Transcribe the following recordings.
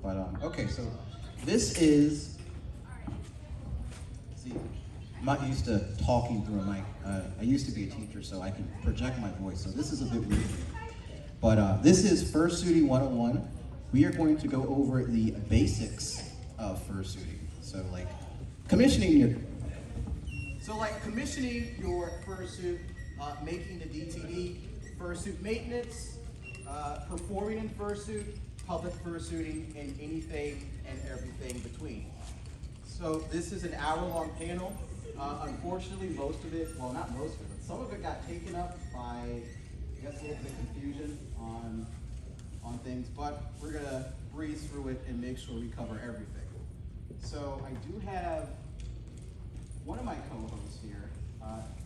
But okay, so this is, see, I'm not used to talking through a mic. I used to be a teacher, so I can project my voice, so this is a bit weird. But this is Fursuiting 101. We are going to go over the basics of fursuiting. So like commissioning your fursuit, making the DTD, fursuit maintenance, performing in fursuit, public fursuiting, and anything and everything between. So this is an hour-long panel. Unfortunately, most of it, well, not most of it, but some of it got taken up by, I guess, a little bit of confusion on things, but we're gonna breeze through it and make sure we cover everything. So I do have one of my co-hosts here.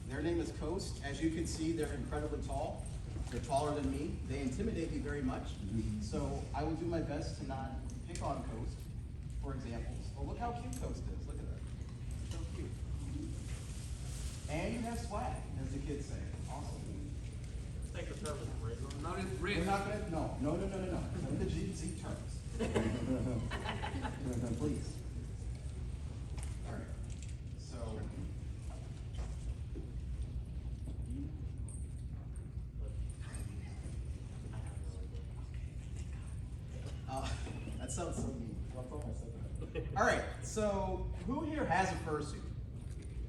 Their name is Coast. As you can see, they're incredibly tall. They're taller than me. They intimidate me very much. So I will do my best to not pick on Coast, for examples. Oh, look how cute Coast is. Look at that. So cute. And you have swag, as the kids say. Awesome. Take the term break. We're not gonna, no. None of the G terms. Please. All right. So. That sounds so mean. All right. So, who here has a fursuit?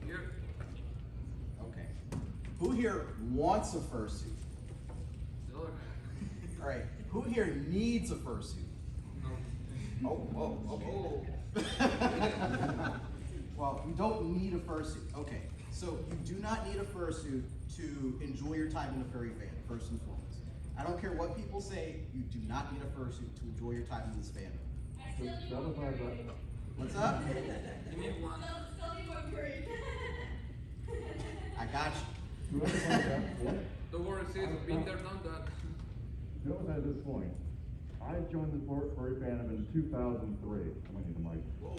Here. Okay. Who here wants a fursuit? All right. Who here needs a fursuit? No. Oh, okay. Well, you don't need a fursuit. Okay. So you do not need a fursuit to enjoy your time in a furry fan, first and foremost. I don't care what people say, you do not need a fursuit to enjoy your time in this fandom. What's up? Give me one. I got you. Don't worry, sis. Been there, done that. Notice at this point, I joined the furry fandom in 2003. I'm gonna need the mic. Whoa.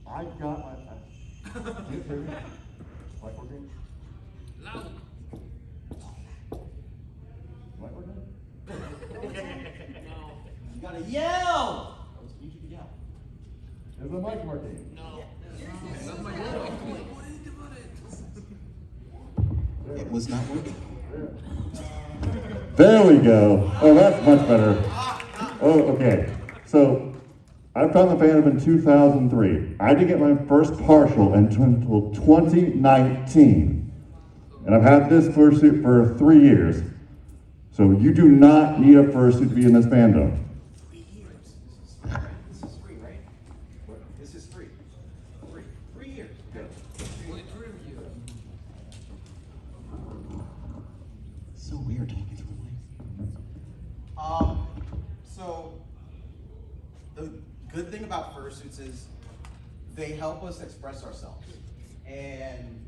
I got my. Can you hear me? Mic working? Loud. Mic working? No. You gotta yell! I need you to yell. Is the mic working? No. That's my goal. It was not working. There we go. Oh, that's much better. Oh, okay. So, I found the fandom in 2003. I didn't get my first partial until 2019. And I've had this fursuit for 3 years. So you do not need a fursuit to be in this fandom. 3 years. This is free, right? This is free. 3 years. Okay. Only 3 of you. So weird talking through the mic. So the good thing about fursuits is they help us express ourselves. And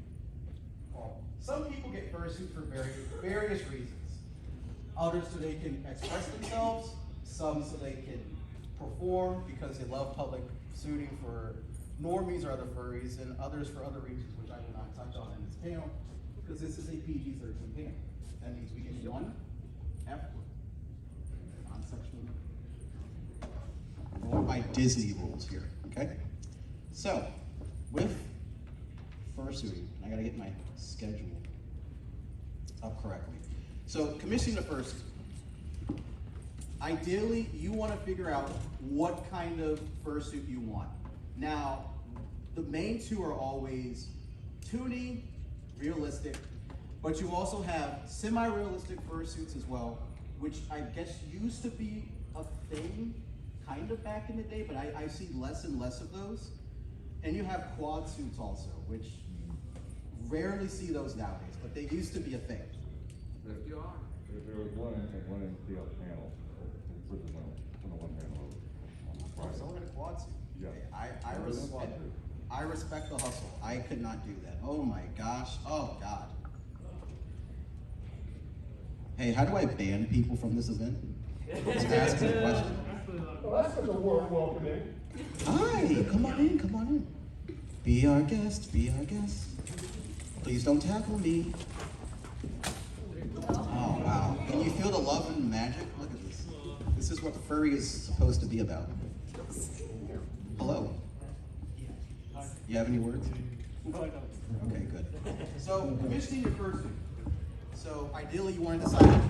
well, some people get fursuit for various reasons. Others so they can express themselves, some so they can perform because they love public suiting for normies or other furries, and others for other reasons which I will not touch on in this panel because this is a PG-13 panel. That means we get one F word, non-sexual. Going by Disney rules here, okay? So, with fursuiting, I gotta get my schedule up correctly. So, commissioning the fursuit. Ideally, you want to figure out what kind of fursuit you want. Now, the main two are always toony, realistic, but you also have semi-realistic fursuits as well, which I guess used to be a thing kind of back in the day, but I see less and less of those. And you have quad suits also, which rarely see those nowadays, but they used to be a thing. There you are. There was one in the other panel. On the one panel. Someone in a quad suit. Yeah. Okay, I respect the hustle. I could not do that. Oh my gosh. Oh God. Hey, how do I ban people from this event? Just asking a question. Well, that's such a warm welcoming. Hi, come on in, come on in. Be our guest, be our guest. Please don't tackle me. Oh wow. Can you feel the love and magic? Look at this. This is what furry is supposed to be about. Hello. You have any words? Okay, good. So, commissioning your fursuit. So, ideally, you want to decide.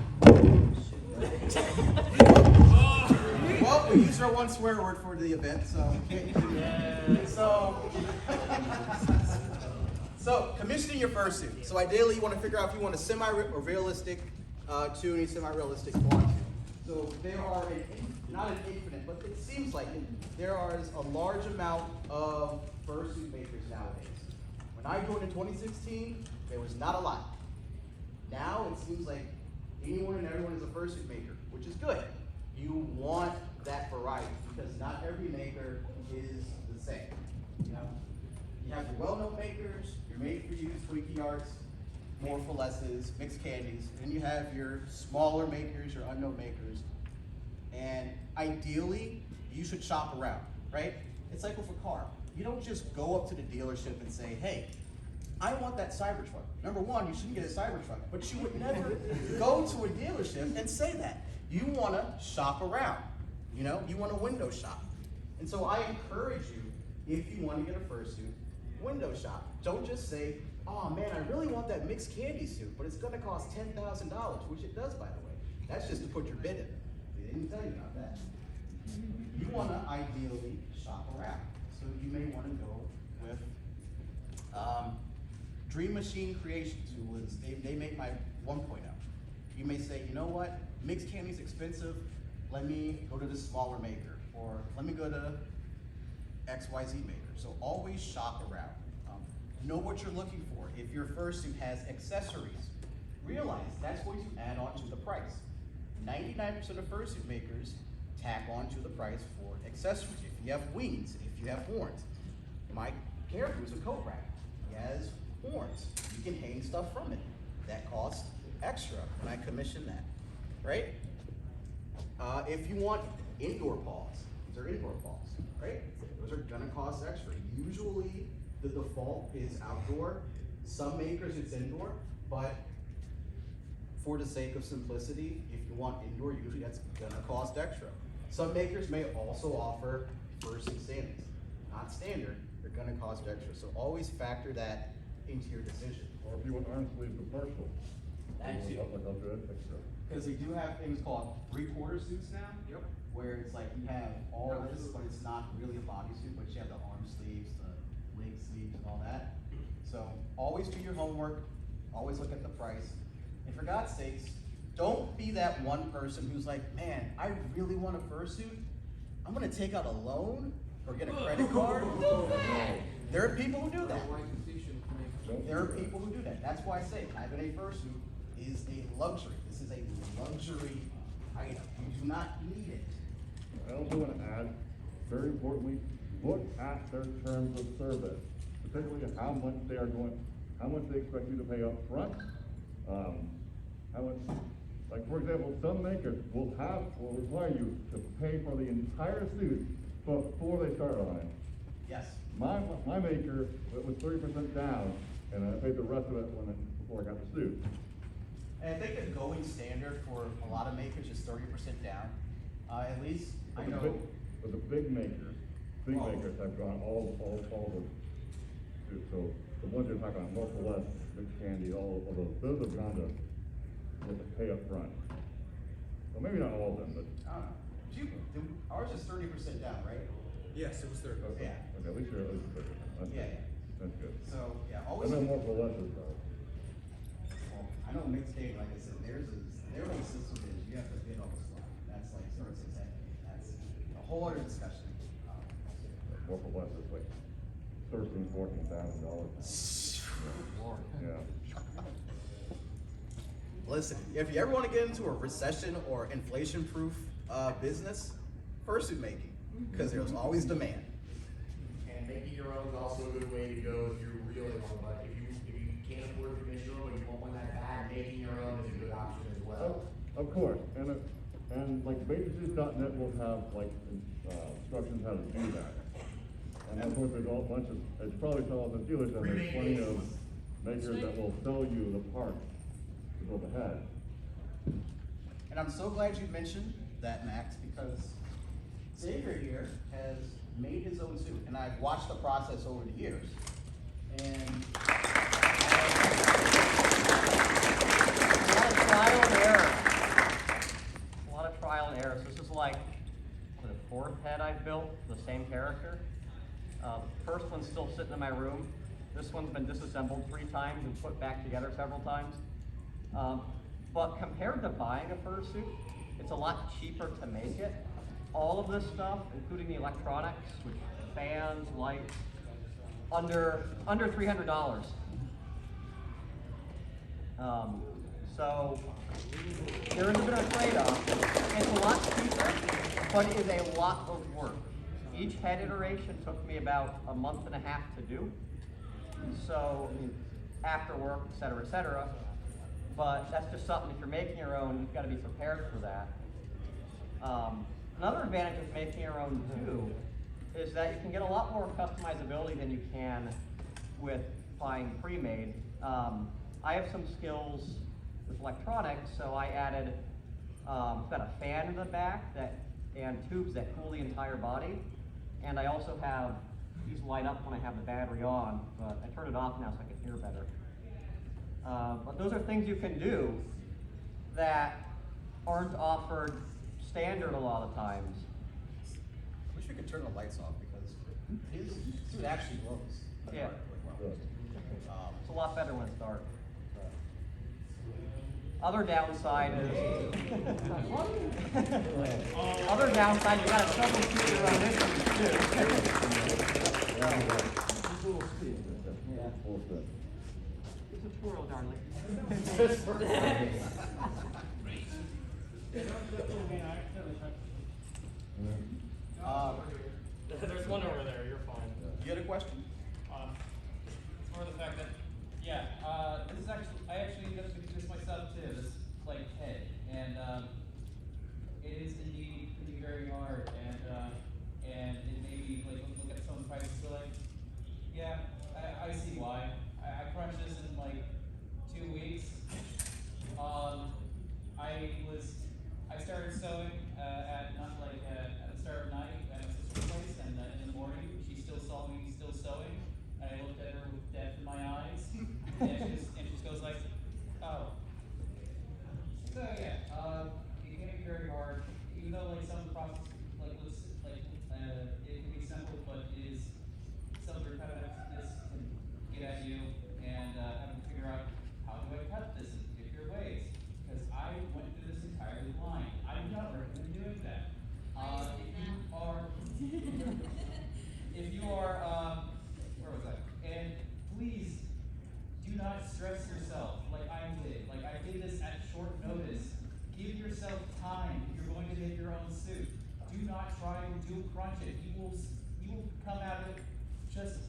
Well, we used our one swear word for the event, so. So, commissioning your fursuit. So, ideally, you want to figure out if you want a semi or realistic tuning, semi-realistic quantity. So, there are not an infinite, but it seems like there is a large amount of fursuit makers nowadays. When I joined in 2016, there was not a lot. Now it seems like anyone and everyone is a fursuit maker, which is good. You want that variety because not every maker is the same. You know, you have your well-known makers, your made-for-use, squeaky arts, more for lesses, mixed candies, and then you have your smaller makers, your unknown makers. And ideally, you should shop around, right? It's like with a car. You don't just go up to the dealership and say, hey, I want that Cybertruck. Number one, you shouldn't get a Cybertruck, but you would never go to a dealership and say that. You want to shop around. You know, you want to window shop. And so I encourage you, if you want to get a fursuit, window shop. Don't just say, oh man, I really want that mixed candy suit, but it's going to cost $10,000, which it does, by the way. That's just to put your bid in. They didn't tell you about that. You want to ideally shop around. So you may want to go with Dream Machine Creations, who was, they make my 1.0. You may say, you know what, mixed candy's expensive, let me go to this smaller maker, or let me go to XYZ maker. So always shop around. Know what you're looking for. If your fursuit has accessories, realize that's going to add on to the price. 99% of fursuit makers tack on to the price for accessories. If you have wings, if you have horns. My character is a coat rack. He has horns. You can hang stuff from it. That costs extra when I commission that, right? If you want indoor paws, these are indoor paws, right? Those are gonna cost extra. Usually the default is outdoor. Some makers it's indoor, but for the sake of simplicity, if you want indoor, usually that's gonna cost extra. Some makers may also offer fursuit standings. Not standard, they're gonna cost extra. So always factor that into your decision. Or if you want arm sleeves or partial. That too. I'll do it extra. Because they do have things called three-quarter suits now. Yep. Where it's like you have all this, but it's not really a bodysuit, but you have the arm sleeves, the leg sleeves, and all that. So always do your homework, always look at the price. And for God's sakes, don't be that one person who's like, man, I really want a fursuit. I'm gonna take out a loan or get a credit card. There are people who do that. There are people who do that. That's why I say having a fursuit is a luxury. This is a luxury item. You do not need it. I also want to add, very importantly, look at their terms of service, particularly how much they expect you to pay up front. How much, like for example, some makers will require you to pay for the entire suit before they start on it. Yes. My maker, it was 30% down, and I paid the rest of it before I got the suit. And I think the going standard for a lot of makers is 30% down. At least I know. But the big makers have gone all the suits. So the ones you're talking about, more for less, Big Candy, all of those have gone to with the pay up front. Well, maybe not all of them, but. I don't know. Ours is 30% down, right? Yes, it was 30. Okay. Yeah. Okay, at least you're 30%. That's Yeah, good. yeah. That's good. So yeah, I always. know more for less is though. Well, I know mixed game, like I said, their whole system is you have to bid on the slot. That's like starts at 10. That's a whole other discussion. More for less is like $13,000-$14,000. Yeah. Listen, if you ever want to get into a recession or inflation-proof business, fursuit making, because there's always demand. And making your own is also a good way to go if you're really on a budget. If you can't afford to commission your own, you want one that bad, making your own is a good option as well. Of course, and like BakerSuits.net will have like instructions how to do that. And of course, there's all bunch of, it's probably some of the dealers that there's plenty of makers that will sell you the parts to build the head. And I'm so glad you mentioned that, Max, because Xavier here has made his own suit, and I've watched the process over the years. And a lot of trial and error. A lot of trial and error. So this is like the fourth head I've built, the same character. First one's still sitting in my room. This one's been disassembled 3 times and put back together several times. But compared to buying a fursuit, it's a lot cheaper to make it. All of this stuff, including the electronics, which fans, lights, under $300. So there is a bit of a trade-off. It's a lot cheaper, but it is a lot of work. Each head iteration took me about a month and a half to do. So after work, et cetera, but that's just something, if you're making your own, you've got to be prepared for that. Another advantage of making your own too is that you can get a lot more customizability than you can with buying pre-made. I have some skills with electronics, so I added, it's got a fan in the back and tubes that cool the entire body. And I also have, these light up when I have the battery on, but I turn it off now so I can hear better. But those are things you can do that aren't offered standard a lot of times. I wish we could turn the lights off because his suit actually glows. Yeah. It's a lot better when it's dark. Other downside is, other downside, you gotta troubleshoot your own issues too. It's a twirl, darling. There's one over there, you're fine. You had a question? It's more the fact that, this is actually, I actually got to do this myself too, this like head, and it is indeed pretty very hard, and it made me like look at some of the prices, so like, yeah, I see why. I crunched this in like 2 weeks. I started sewing at not like at the start of night at my sister's place, and in the morning she still saw me still sewing, and I looked at her with death in my eyes, and she just goes like, oh. So yeah, it can be very hard, even though like some process like looks like it can be simple, but it is some repetitiveness can get at you, and having to figure out how do I cut this in particular ways, because I went through this entirely blind. I do not recommend doing that. If you are, where was I? And please do not stress yourself like I did. Like I did this at short notice. Give yourself time if you're going to make your own suit. Do not try to dual crunch it. You will come out of it just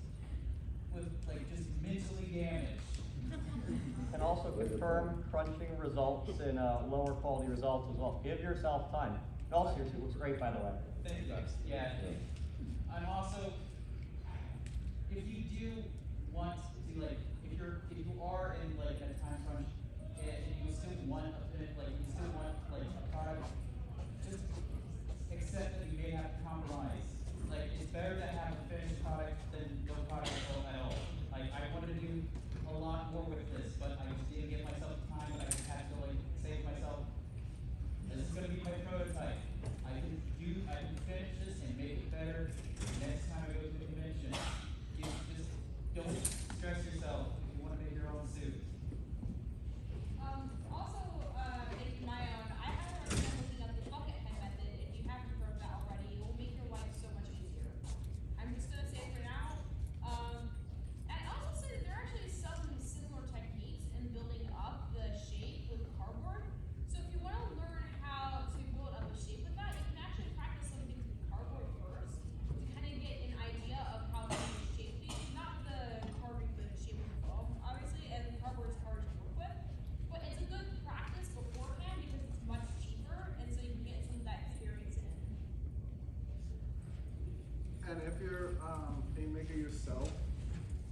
with like just mentally damaged. Can also confirm crunching results in lower quality results as well. Give yourself time. And also, your suit looks great, by the way. Thank you. Yeah. I'm also, if you do want to like, if you are in like a time crunch and you still want a product, just accept that you may have to compromise. Like it's better to have a finished product than no product at all. Like I wanted to do a lot more with this, but I just didn't give myself time, and I just had to like say to myself, this is gonna be my prototype. I can finish this and make it better next time I go to the convention. You just don't stress yourself if you want to make your own suit. Also, making my own, I highly recommend looking up the bucket head method if you haven't heard of that already. It will make your life so much easier. I'm just gonna say for now. And I also say that there are actually some similar techniques in building up the shape with cardboard. So if you want to learn how to build up a shape with that, you can actually practice some things with cardboard first to kind of get an idea of how to shape these. Not the carving the shape of the foam, obviously, and cardboard is hard to work with. But it's a good practice beforehand because it's much cheaper, and so you can get some of that experience in. And if you're a maker yourself,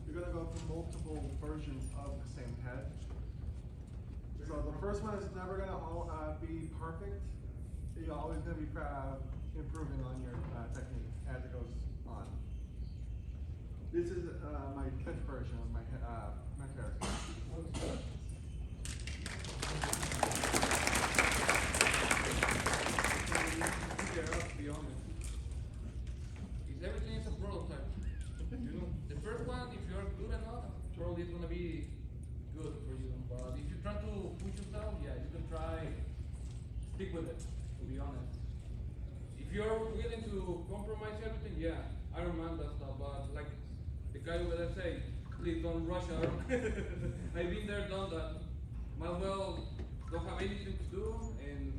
you're gonna go through multiple versions of the same head. So the first one is never gonna all be perfect. You're always gonna be, improving on your technique as it goes on. This is my 10th version of my character. To be honest, is everything is a prototype. You know, the first one, if you are good enough, probably it's gonna be good for you. But if you try to push yourself, yeah, you can try stick with it. To be honest, if you're willing to compromise everything, yeah, I don't mind that stuff. But like the guy over there say, please don't rush out. I've been there, done that. Might as well don't have anything to do, and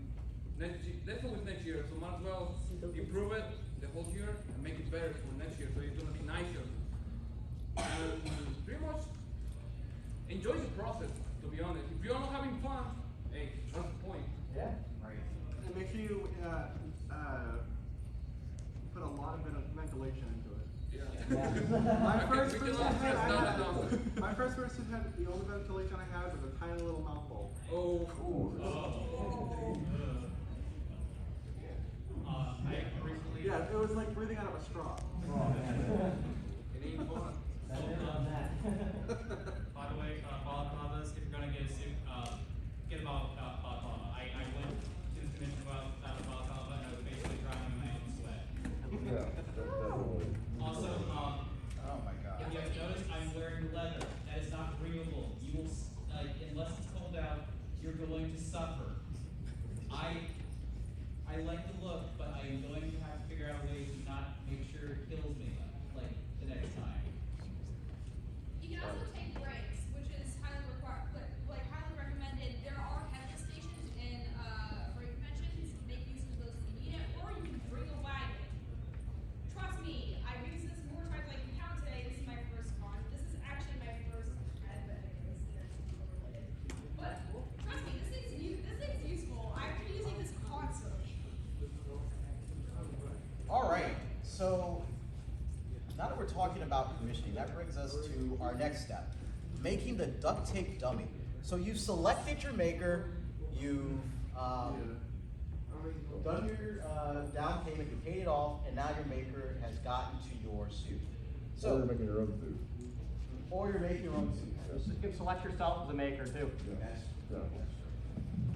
let's go with next year. So might as well improve it the whole year and make it better for next year. So it's gonna be nicer. And pretty much enjoy the process. To be honest, if you're not having fun, hey, what's the point? Yeah. Right. And make sure you put a lot of ventilation into it. Yeah. My Okay, first we version cannot stress had, that enough. my first version had the only ventilation I had was a tiny little mouthful. Oh. I recently. Yeah, it was like breathing out of a straw. It ain't fun. By the way, balaclavas, if you're gonna get a suit, get a balaclava. I went to the commission about a balaclava and I was basically drowning in my own sweat. Yeah, definitely. Also, Oh my God. if you have noticed, I'm wearing leather. That is not breathable. You will, unless it's cold out, you're going to suffer. I like the look, but I am going to have to figure out a way to not make sure it kills me, like, the next time. You can also take breaks, which is highly highly recommended. There are headless stations in freight conventions. Make use of those if you need it, or you can bring a wagon. Trust me, I've used this more times than I can count today. This is my first con. This is actually my first advent. But trust me, this thing's useful. I've been using this constantly. All right, so now that we're talking about commissioning, that brings us to our next step, making the duct tape dummy. So you've selected your maker, you've done your down payment, you paid it off, and now your maker has gotten to your suit. So you're So, making your own food. or you're making your own suit. You can select yourself as a maker too. Yeah.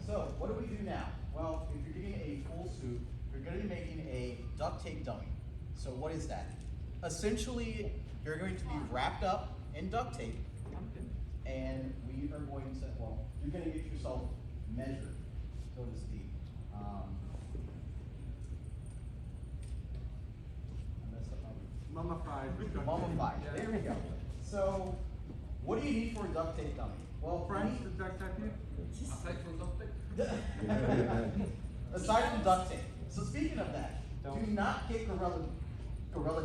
So, what do we do now? Well, if you're getting a full suit, you're gonna be making a duct tape dummy. So what is that? Essentially, you're going to be wrapped up in duct tape, and we are going to, well, you're gonna get yourself measured, so to speak. I messed up my Mummified. mummified. There we go. So, what do you need for a duct tape dummy? Well, French, the duct tape. Aside from something. aside from duct tape. So speaking of that, do not get Gorilla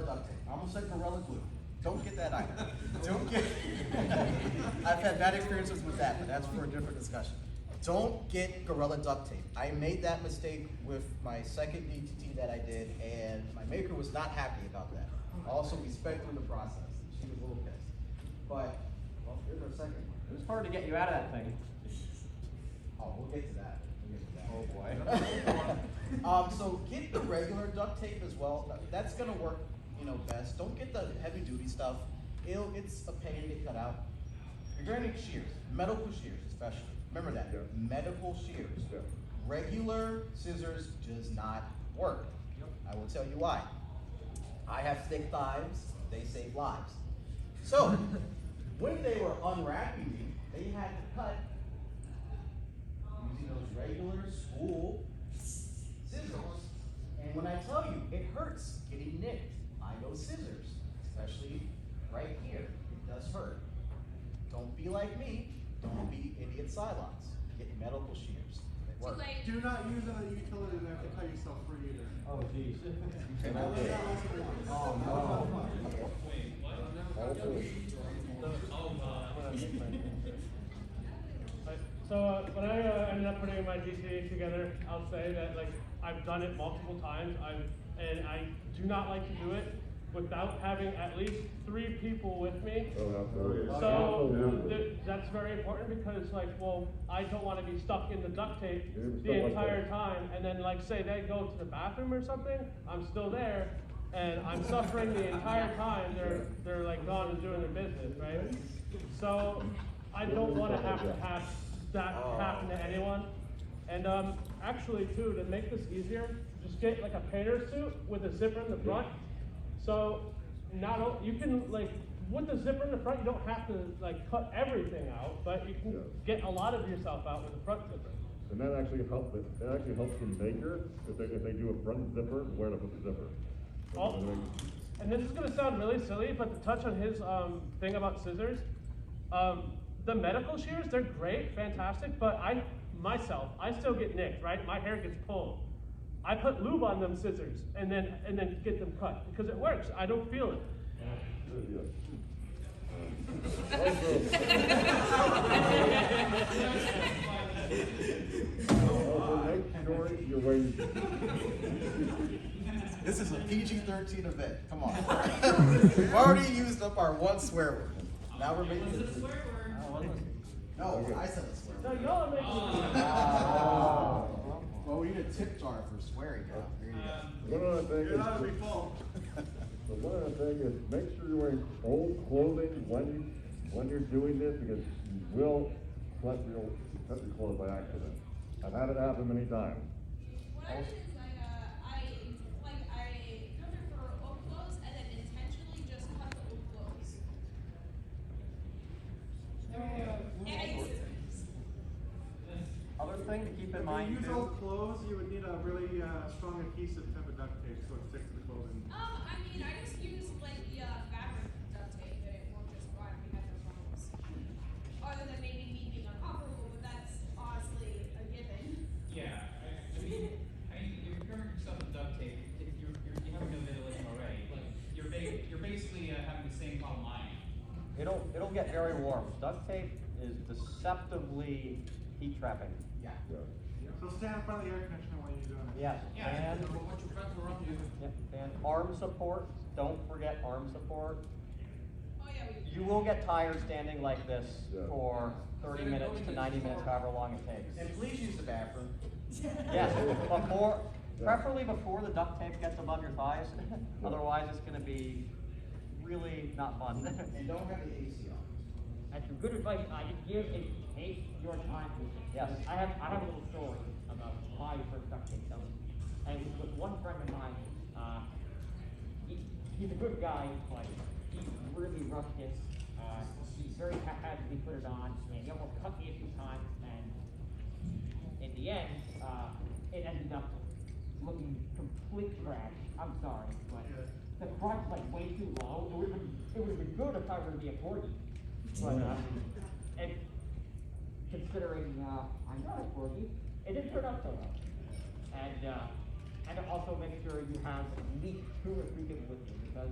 duct tape. I almost said Gorilla glue. Don't get that either. Don't get. I've had bad experiences with that, but that's for a different discussion. Don't get Gorilla duct tape. I made that mistake with my second DTT that I did, and my maker was not happy about that. Also, we sped through the process. She was a little pissed. But, well, here's our second one. It was hard to get you out of that thing. Oh, we'll get to that. Oh boy. So get the regular duct tape as well. That's gonna work, best. Don't get the heavy duty stuff. It's a pain to cut out. You're gonna need shears, medical shears especially. Remember that, Yeah. medical shears. Yeah. Regular scissors does not work. I will tell you why. I have thick thighs, they save lives. So, when they were unwrapping me, they had to cut using those regular school scissors. And when I tell you, it hurts getting nicked by those scissors, especially right here. It does hurt. Don't be like me. Don't be idiot Cylons. Get medical shears. They Too work. late. Do not use a utility knife to cut yourself free either. Oh, geez. Oh, no. Wait, what? So when I ended up putting my GTA together, I'll say that I've done it multiple times. And I do not like to do it without having at least 3 people with me. Oh, absolutely. So Absolutely. that's very important because like, well, I don't want to be stuck in the duct tape You're the stuck like entire that. time, and then like say they go to the bathroom or something, I'm still there, and I'm suffering the entire time. They're like gone and doing their business, right? So I don't want to have that happen to anyone. And actually too, to make this easier, just get like a painter suit with a zipper in the front. So you can like, with the zipper in the front, you don't have to like cut everything out, but you can get a lot of yourself out with the front zipper. And that actually helps the maker if they do a front zipper, where to put the zipper. And this is gonna sound really silly, but to touch on his thing about scissors, the medical shears, they're great, fantastic, but I still get nicked, right? My hair gets pulled. I put lube on them scissors and then get them cut because it works. I don't feel it. Also, make sure you're wearing. This is a PG-13 event. Come on. We've already used up our one swear word. Now we're making it. No, I said a swear No, word. y'all are making Well, we need a tip jar for swearing now. There you go. One other thing You're not gonna be is, full. so one other thing is, make sure you're wearing old clothing when you're doing this, because you will cut your clothes by accident. I've had it happen many times. What I did is I cover for old clothes and then intentionally just cut the old clothes. And I use scissors. Other thing to keep in If mind you use too. old clothes, you would need a really strong adhesive type of duct tape so it sticks to the clothing. I mean, I just use like the fabric duct tape and it won't just run. We have no problems. Other than maybe me being uncomfortable, but that's honestly a given. Yeah, I mean, if you're covering yourself with duct tape, if you have no ventilation already, like, you're basically having the same problem I am. It'll get very warm. Duct tape is deceptively heat trapping. Yeah. So stand in front of the air conditioner while you're doing it. Yes, Yeah, and, what you friends were up to. yep, and arm support. Don't forget arm support. Oh yeah, we. You will get tired standing like this Yeah. for 30 minutes to 90 minutes, however long it takes. And please use the bathroom. Yes, preferably before the duct tape gets above your thighs. Otherwise, it's going to be really not fun. And don't have the AC on. That's some good advice I can give if take your time with it. Yes. I have a little story about my first duct tape selling. And it was with one friend of mine. He's a good guy, but he's really rustic. He's very haphazardly put it on, and he almost cut me a few times. And in the end, it ended up looking complete trash. I'm sorry, but the crotch like way too low. It would have been good if I were to be a 40. But and considering I'm not a 40, it didn't turn out so well. And also make sure you have at least 2 or 3 people with you, because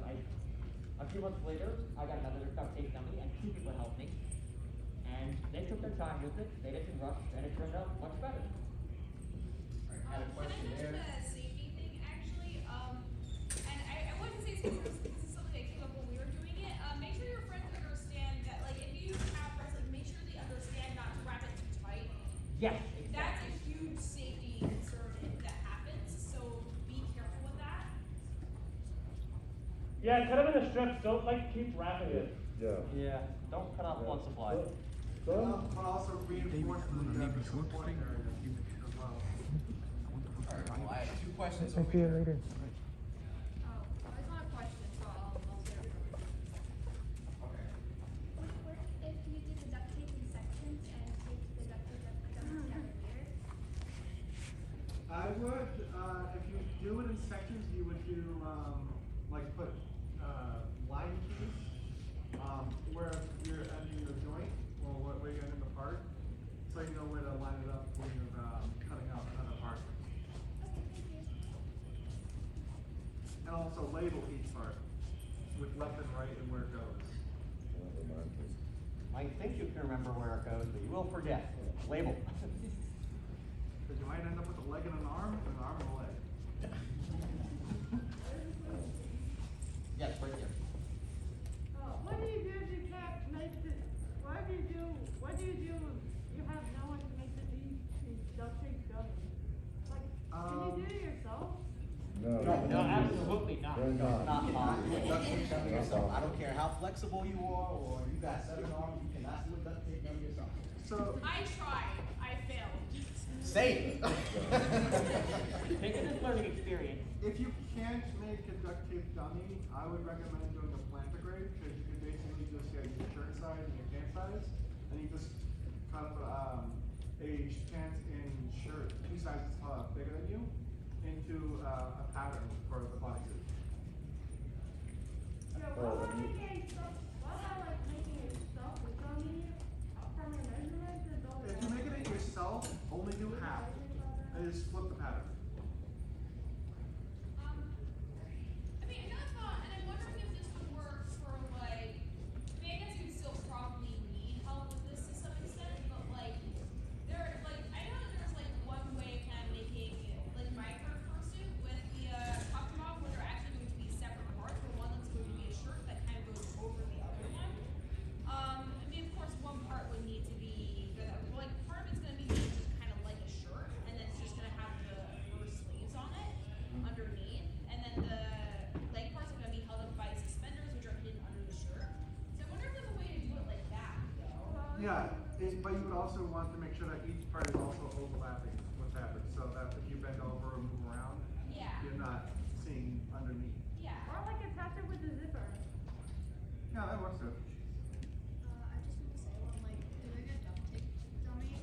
a few months later I got another duct tape dummy and 2 people helped me, and they took their time with it. They didn't rush, and it turned out much better. Had a question Can I there. mention a safety thing actually? And I wouldn't say it's because this is something that came up when we were doing it. Make sure your friends understand that, like, if you have friends, like, make sure they understand not to wrap it too tight. Yes, That's exactly. a huge safety concern if that happens, so be careful with that. Yeah, cut them into strips. Don't like keep wrapping it. Yeah. Yeah, don't cut off blood supply. But also reinforce the supporting area as well. Alright, well, I have 2 questions. I'll see you later. Oh, I just want a question, so I'll say it. Okay. What if you did the duct tape in sections and take the duct tape up together later? I would, if you do it in sections, you would do, like put, line keys, where you're ending the joint, or where you're ending the part, so you know where to line it up when you're, cutting out another part. Okay, thank you. And also label each part with left and right and where it goes. I think you can remember where it goes, but you will forget. Label. Because you might end up with a leg and an arm and a leg. Yes. No, absolutely not. Not possible. Duct tape dummy yourself. I don't care how flexible you are, or you got 7 arms, you cannot do a duct tape dummy yourself. So, I tried, I failed. Same. Make it a learning experience. if you can't make a duct tape dummy, I would recommend doing a plantigrade, because you can basically just get your shirt size and your pant size, and you just cut up a pant and shirt 2 sizes bigger than you into a pattern for the bodysuit. Yeah, what about making stuff, what about like making stuff with dummy from your measurements or don't? If you're making it yourself, only do half, and just flip the pattern. I mean, another thought, and I'm wondering if this would work for like, I mean, I guess you would still probably need help with this to some extent, but like, I know that there's like one way of kind of making like micro fursuit with the top model where they're actually going to be separate parts, but one that's going to be a shirt that kind of goes over the other one. I mean, of course, one part would need to be, like, part of it's going to be made just kind of like a shirt, and then it's just going to have the fur sleeves on it underneath, and then the leg parts are going to be held up by suspenders, which are hidden under the shirt. So I wonder if there's a way to do it like that, though. Yeah, but you would also want to make sure that each part is also overlapping with fabric, so that if you bend over or move around, Yeah. you're not seeing underneath. Yeah. Or like attach it with a zipper. Yeah, that works too. I just want to say, when like doing a duct tape dummy,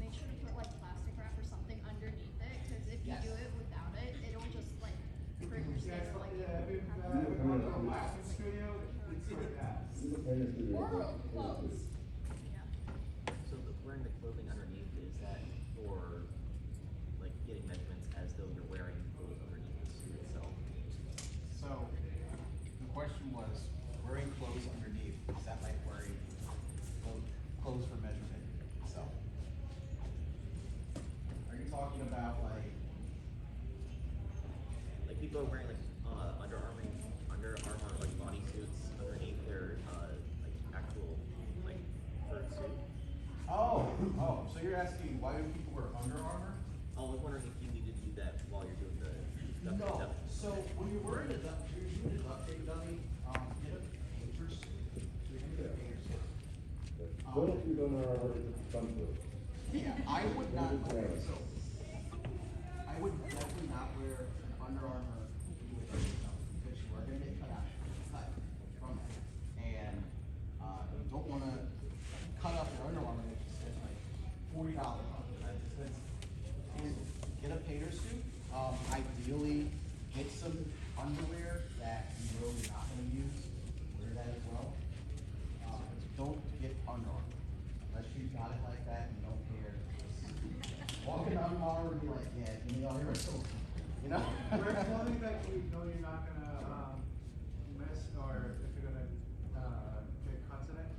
make sure to put like plastic wrap or something underneath it, because if you do it without it, it'll just like hurt your skin. Yeah, Like if you've gone to a plastic studio, it's like that. Or clothes. So wearing the clothing underneath, is that for like getting measurements as though you're wearing clothes underneath the suit itself? So, the question was, wearing clothes underneath, is that like wearing clothes for measurement itself? Are you talking about like, Like people are wearing like Under Armour like bodysuits underneath their like actual like fursuit. oh, so you're asking why do people wear Under Armour? I was wondering if you need to do that while you're doing the duct tape No, dummy. so when you're wearing a duct, you're doing a duct tape dummy, get a painter suit. You're gonna get a painter suit. What if you don't know how to fun to it? Yeah, I would not, okay, so, I would definitely not wear an Under Armour with a because you are gonna get cut from that. And, you don't wanna cut off your Under Armour that you spend like $40 on, right? Get a painter suit, ideally, get some underwear that you know you're not gonna use, wear that as well. Don't get Under Armour, unless you got it like that and you don't care. Walking on Armour and be like, yeah, give me all your soap, you know? Wear clothing that you know you're not gonna miss, or if you're gonna get cuts in it.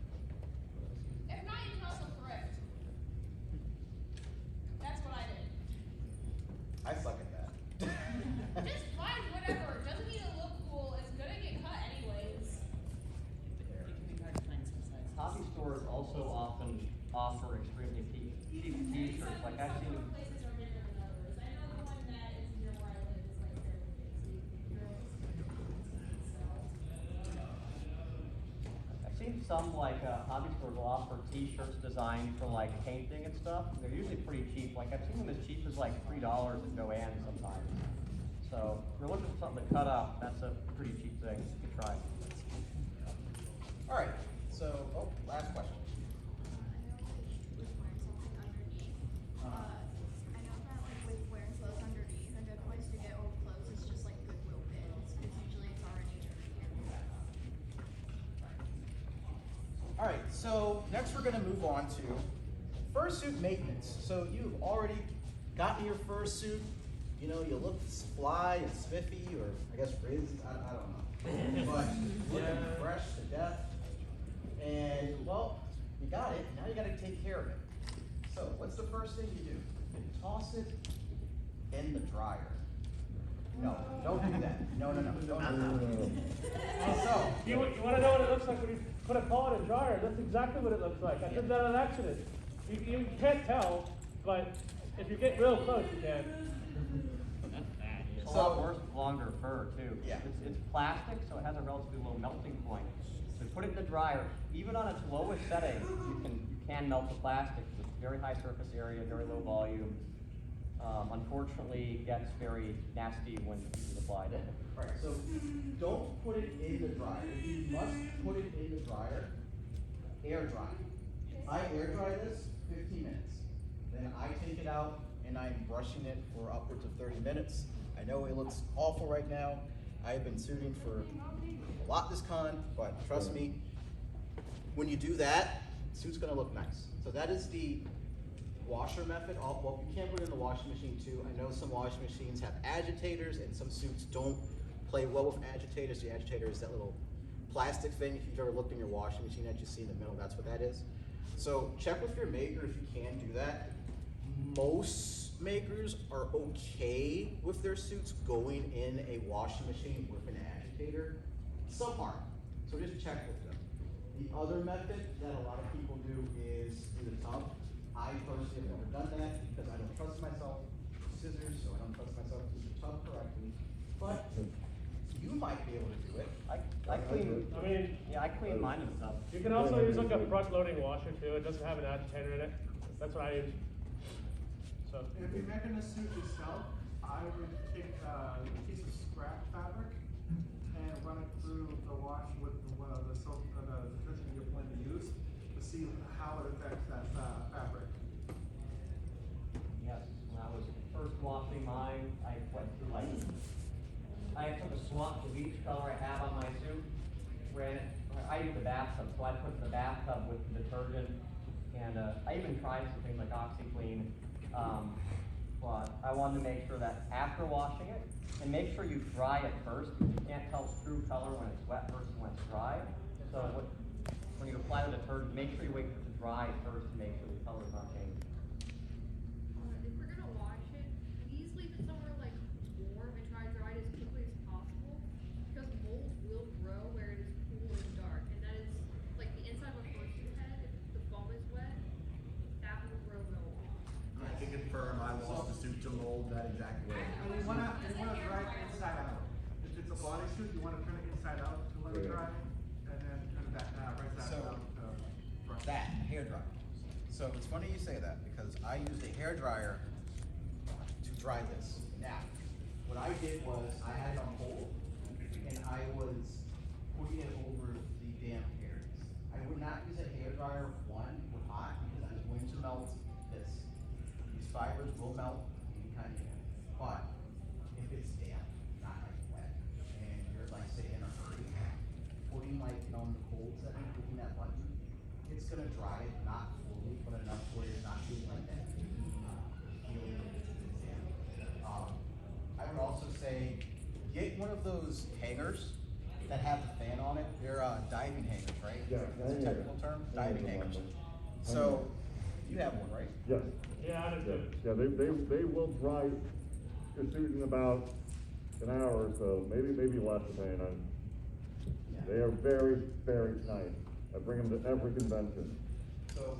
If not, you can also thrift. That's what I did. I suck at that. Just buy whatever. It doesn't need to look cool. It's gonna get cut anyways. Hobby stores also often offer extremely cheap t-shirts, like I've seen. Some places are different than others. I know the one that is near where I live is like fairly big, so you're I've seen some like hobby stores will offer t-shirts designed for like painting and stuff. They're usually pretty cheap. Like I've seen them as cheap as like $3 at Joann sometimes. So if you're looking for something to cut up, that's a pretty cheap thing. You can try. All right, so, last question. I know that like with wearing clothes underneath, a good place to get old clothes is just like Goodwill bins, because usually it's already dirty. All right, so next we're gonna move on to fursuit maintenance. So you've already gotten your fursuit, you know, you look fly and spiffy, or I guess frizz, I don't know. But looking fresh to death. And well, you got it, now you gotta take care of it. So what's the first thing you do? You toss it in the dryer. No, don't do that. No, don't do that. So, You wanna know what it looks like when you put a paw in a dryer? That's exactly what it looks like. I did that on accident. You can't tell, but if you get real close, you can. So lot So- worse with longer fur too. Yeah. It's plastic, so it has a relatively low melting point. So put it in the dryer, even on its lowest setting, you can melt the plastic. It's very high surface area, very low volume. Unfortunately, it gets very nasty when it's applied. Right, so don't put it in the dryer. If you must put it in the dryer, air dry. I air dry this 15 minutes. Then I take it out and I'm brushing it for upwards of 30 minutes. I know it looks awful right now. I've been suiting for a lot this con, but trust me, when you do that, the suit's gonna look nice. So that is the washer method. Well, you can put it in the washing machine too. I know some washing machines have agitators and some suits don't play well with agitators. The agitator is that little plastic thing. If you've ever looked in your washing machine that you see in the middle, that's what that is. So check with your maker if you can do that. Most makers are okay with their suits going in a washing machine with an agitator. Some aren't, so just check with them. The other method that a lot of people do is through the tub. I personally have never done that because I don't trust myself with scissors, so I don't trust myself to use the tub correctly. But you might be able to do it. I clean. I mean, Yeah, I clean mine and stuff. you can also use like a front loading washer too. It doesn't have an agitator in it. That's what I use. So. If you're making a suit yourself, I would take a piece of scrap fabric and run it through the wash with the soap, the detergent you're planning to use to see how it affects that fabric. Yes, when I was first washing mine, I went through like, I took a swatch of each color I have on my suit, ran it, I use the bathtub, so I put it in the bathtub with the detergent, and I even tried some things like OxyClean, but I wanted to make sure that after washing it, and make sure you dry it first. You can't tell true color when it's wet versus when it's dry. So when you apply the detergent, make sure you wait for it to dry first to make sure the color's not changing. If we're gonna wash it, please leave it somewhere like warm and try to dry it as quickly as possible, because mold will grow where it is cool and dark, and that is like the inside of a fursuit head. If the foam is wet, that will grow mold. I can confirm I lost a suit to mold that exact way. And you wanna dry it inside out. If it's a bodysuit, you wanna turn it inside out to let it dry, and then turn it back, right side So, out. that, hair dryer. So it's funny you say that because I used a hair dryer to dry this. Now, what I did was I had it on hold and I was putting it over the damp areas. I would not use a hair dryer, one, with hot, because I was going to melt this. These fibers will melt any kind of hair. But if it's damp, not like wet, and you're like say in a hurry, putting like on the cold setting, putting that button, it's gonna dry it, not fully, but enough where it's not feeling like that. I would also say, get one of those hangers that have the fan on it. They're diving hangers, right? Yeah, That's a technical term, diving hangers. So, you have one, right? Yes. Yeah, I do. Yeah, they will dry your suit in about an hour or so, maybe less depending on. They are very, very nice. I bring them to every convention. So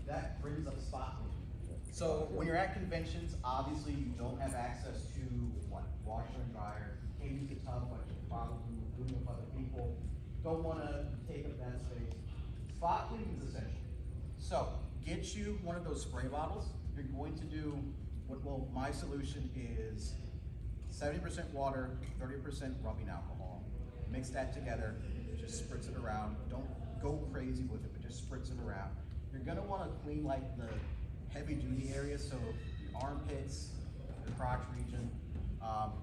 that brings up spot cleaning. So when you're at conventions, obviously you don't have access to what, washer and dryer. You can't use the tub, but you're probably doing with other people. Don't wanna take up that space. Spot cleaning is essential. So get you one of those spray bottles. You're going to do well, my solution is 70% water, 30% rubbing alcohol. Mix that together, just spritz it around. Don't go crazy with it, but just spritz it around. You're gonna wanna clean like the heavy duty areas, so the armpits, the crotch region.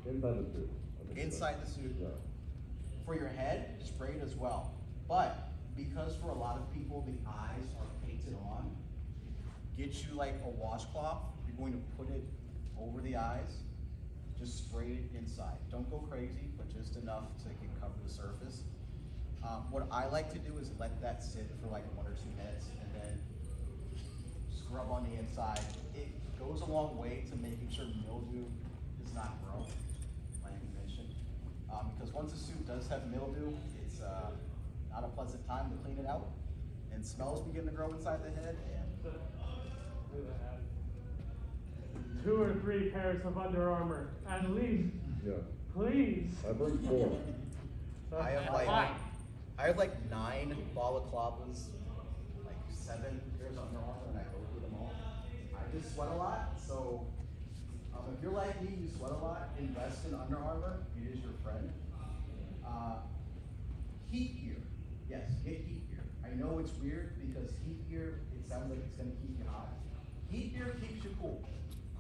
Inside the suit. Inside the suit. Yeah. For your head, spray it as well. But because for a lot of people, the eyes are painted on, get you like a washcloth. You're going to put it over the eyes. Just spray it inside. Don't go crazy, but just enough to cover the surface. What I like to do is let that sit for like 1 or 2 minutes and then scrub on the inside. It goes a long way to making sure mildew does not grow, like you mentioned. Because once a suit does have mildew, it's not a pleasant time to clean it out. And smells begin to grow inside the head. And 2 or 3 pairs of Under Armour, at least. Yeah, Please. I bring 4. I have like, Fine. I have like 9 balaclavas, like 7 pairs of Under Armour, and I go through them all. I just sweat a lot, so if you're like me, you sweat a lot, invest in Under Armour. It is your friend. Heat gear, yes, get heat gear. I know it's weird because heat gear, it sounds like it's gonna keep you hot. Heat gear keeps you cool.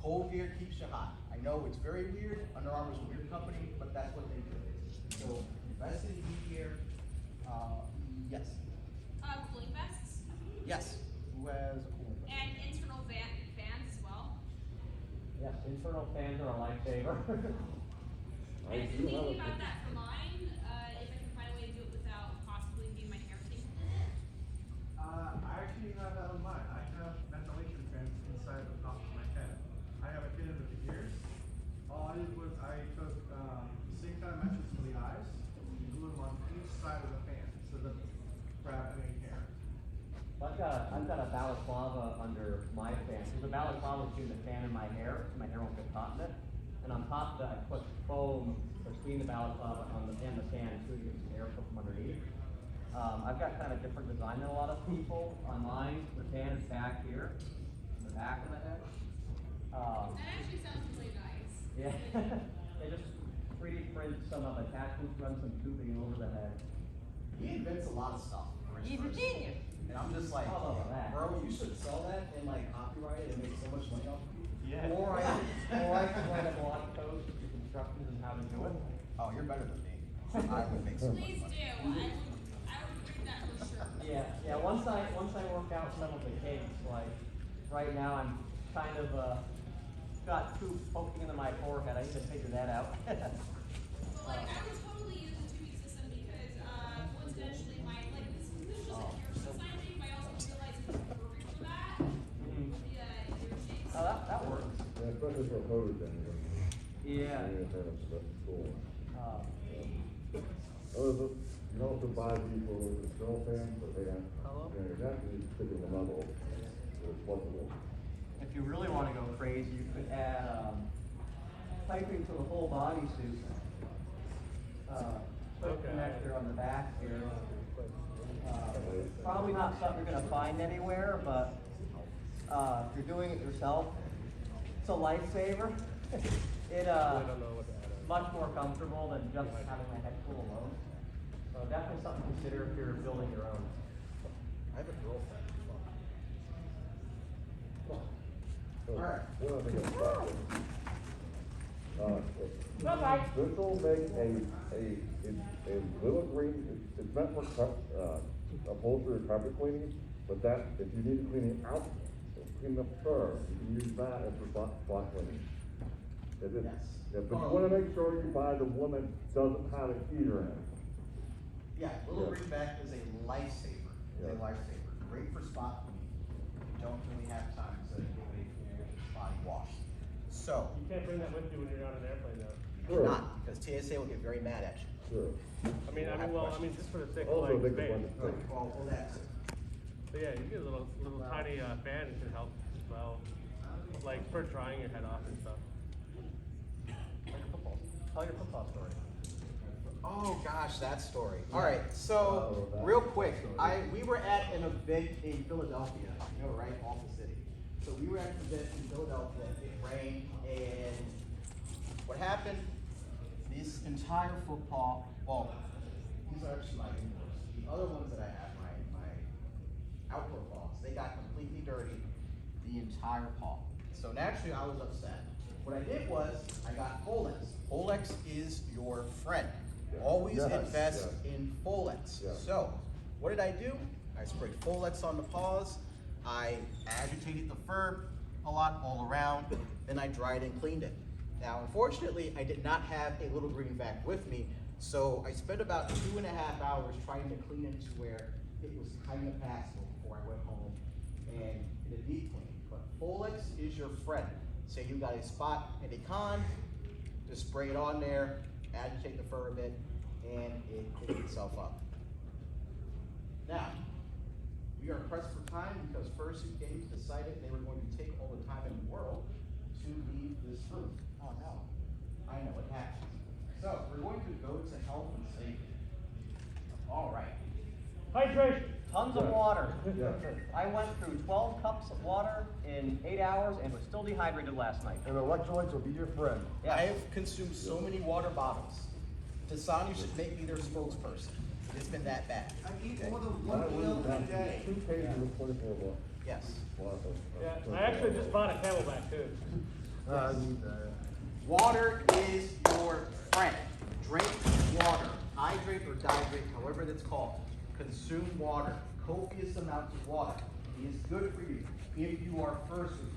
Cold gear keeps you hot. I know it's very weird. Under Armour's a weird company, but that's what they do. So invest in heat gear. Yes. Cooling vests Yes. Who has a cool vest? and internal fans as well. Yes, internal fans are a lifesaver. I've been thinking about that for mine, if I can find a way to do it without possibly getting my hair tangled in it. I actually have that on mine. I have ventilation fans inside the top of my head. I have it hidden with the ears. All I did was I took the same kind of meshes for the eyes, and glue them on each side of the fan so that grab any hair. I've got a balaclava under my fan. Because the balaclava is between the fan and my hair, so my hair won't get caught in it. And on top of that, I put foam between the balaclava and the fan so you get some air from underneath. I've got kind of a different design than a lot of people. On mine, the fan is back here, in the back of the head. That actually sounds really nice. Yeah, they just 3D print some of attachments, run some tubing over the head. He invents a lot of stuff. for his He's a first- genius. And I'm just like, How about that? bro, you should sell that and like copyright it and make so much money off of it. Yeah. Or I could write a blog post with instructions on how to do it. Oh, you're better than me. I would make so much Please money. do. I would read that for sure. Yeah. Once I work out some of the kinks, like right now I'm kind of got tooth poking into my forehead. I need to figure that out. But like, I would totally use the tubing system because, coincidentally, this is just a hair design thing, but I also realize it's perfect for that. Mhm. The ear shapes. Oh, that works. Yeah, especially for photos then. Yeah. That's cool. Uh, You don't have to buy people with control fans, but they have, you have to be particular level. It's flexible. If you really want to go crazy, you could add piping to the whole bodysuit. Quick connector on the back here. Probably not something you're going to find anywhere, but if you're doing it yourself, it's a lifesaver. It much more comfortable than just having my head full alone. So definitely something to consider if you're building your own. I have a girlfriend. So, Alright. one other thing about this. Bye-bye. This will make a little green, it's meant for upholstery or carpet cleaning, but that, if you need to clean it out, clean the fur, you can use that as for spot cleaning. Is it? Yes. Yeah, but you wanna make sure you buy the one that doesn't have a heater in it. Yeah, little Yeah. greenback is a lifesaver. It's a Yeah. lifesaver. Great for spot cleaning. You don't really have time to give it a full body wash. So, You can't bring that with you when you're on an airplane though. you Sure. cannot, because TSA will get very mad at you. Sure. Just for the sake of Also, like think space. of one thing. Well, that's it. But yeah, you get a little tiny fan that can help as well, like for drying your head off and stuff. Tell your football story. Oh gosh, that story. All right, so real quick, we were at an event in Philadelphia, right off the city. So we were at an event in Philadelphia. It rained, and what happened? This entire football. Well, these are actually my indoors. The other ones that I have, my outdoor paws, they got completely dirty. The entire paw. So naturally, I was upset. What I did was I got Folex. Folex is your friend. Always Yes, invest yes. in Folex. Yes. So, what did I do? I sprayed Folex on the paws. I agitated the fur a lot all around. Then I dried and cleaned it. Now, unfortunately, I did not have a little green vac with me, so I spent about 2.5 hours trying to clean it to where it was kind of passable before I went home and did a deep clean. But Folex is your friend. Say you got a spot and a con, just spray it on there, agitate the fur a bit, and it cleans itself up. Now, we are pressed for time because Fursuit Games decided they were going to take all the time in the world to leave this room. Oh no. I know it happens. So we're going to go to health and safety. All right. Hydration. Tons of water. Yeah. I went through 12 cups of water in 8 hours and was still dehydrated last night. And electrolytes will be your friend. Yeah. I have consumed so many water bottles. Dasani should make me their spokesperson. It's been that bad. I eat more than one meal a day. 2 pages of 24 water. Yes. Yeah, I actually just bought a Camelback too. I need that. Water is your friend. Drink water. Hydrate or dihydrate, however that's called. Consume water. Copious amounts of water. It is good for you if you are fursuit,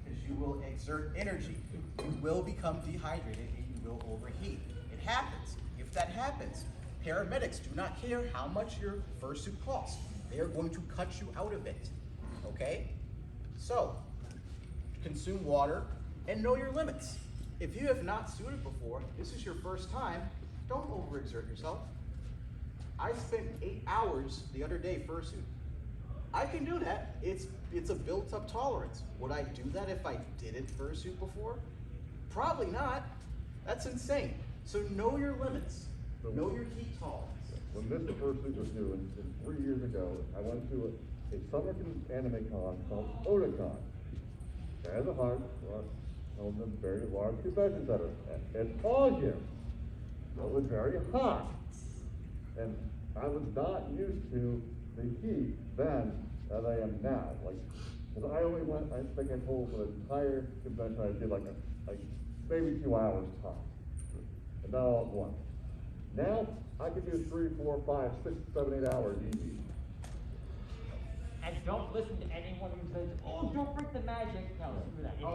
because you will exert energy. You will become dehydrated and you will overheat. It happens. If that happens, paramedics do not care how much your fursuit costs. They are going to cut you out of it. Okay? So, consume water and know your limits. If you have not suited before, this is your first time, don't overexert yourself. I spent 8 hours the other day fursuit. I can do that. It's a built-up tolerance. Would I do that if I didn't fursuit before? Probably not. That's insane. So know your limits. Know your heat tolerance. When this fursuit was new, and 3 years ago, I went to a summer anime con called Otakon. It has a heart, held in a very large convention center. It's all gym. It was very hot. And I was not used to the heat then as I am now. Like, 'cause I only went, I think I told for the entire convention I did like maybe 2 hours top. And not all at once. Now I could do 3, 4, 5, 6, 7, 8 hours easy. And don't listen to anyone who says, oh, don't break the magic. No, screw that. Safety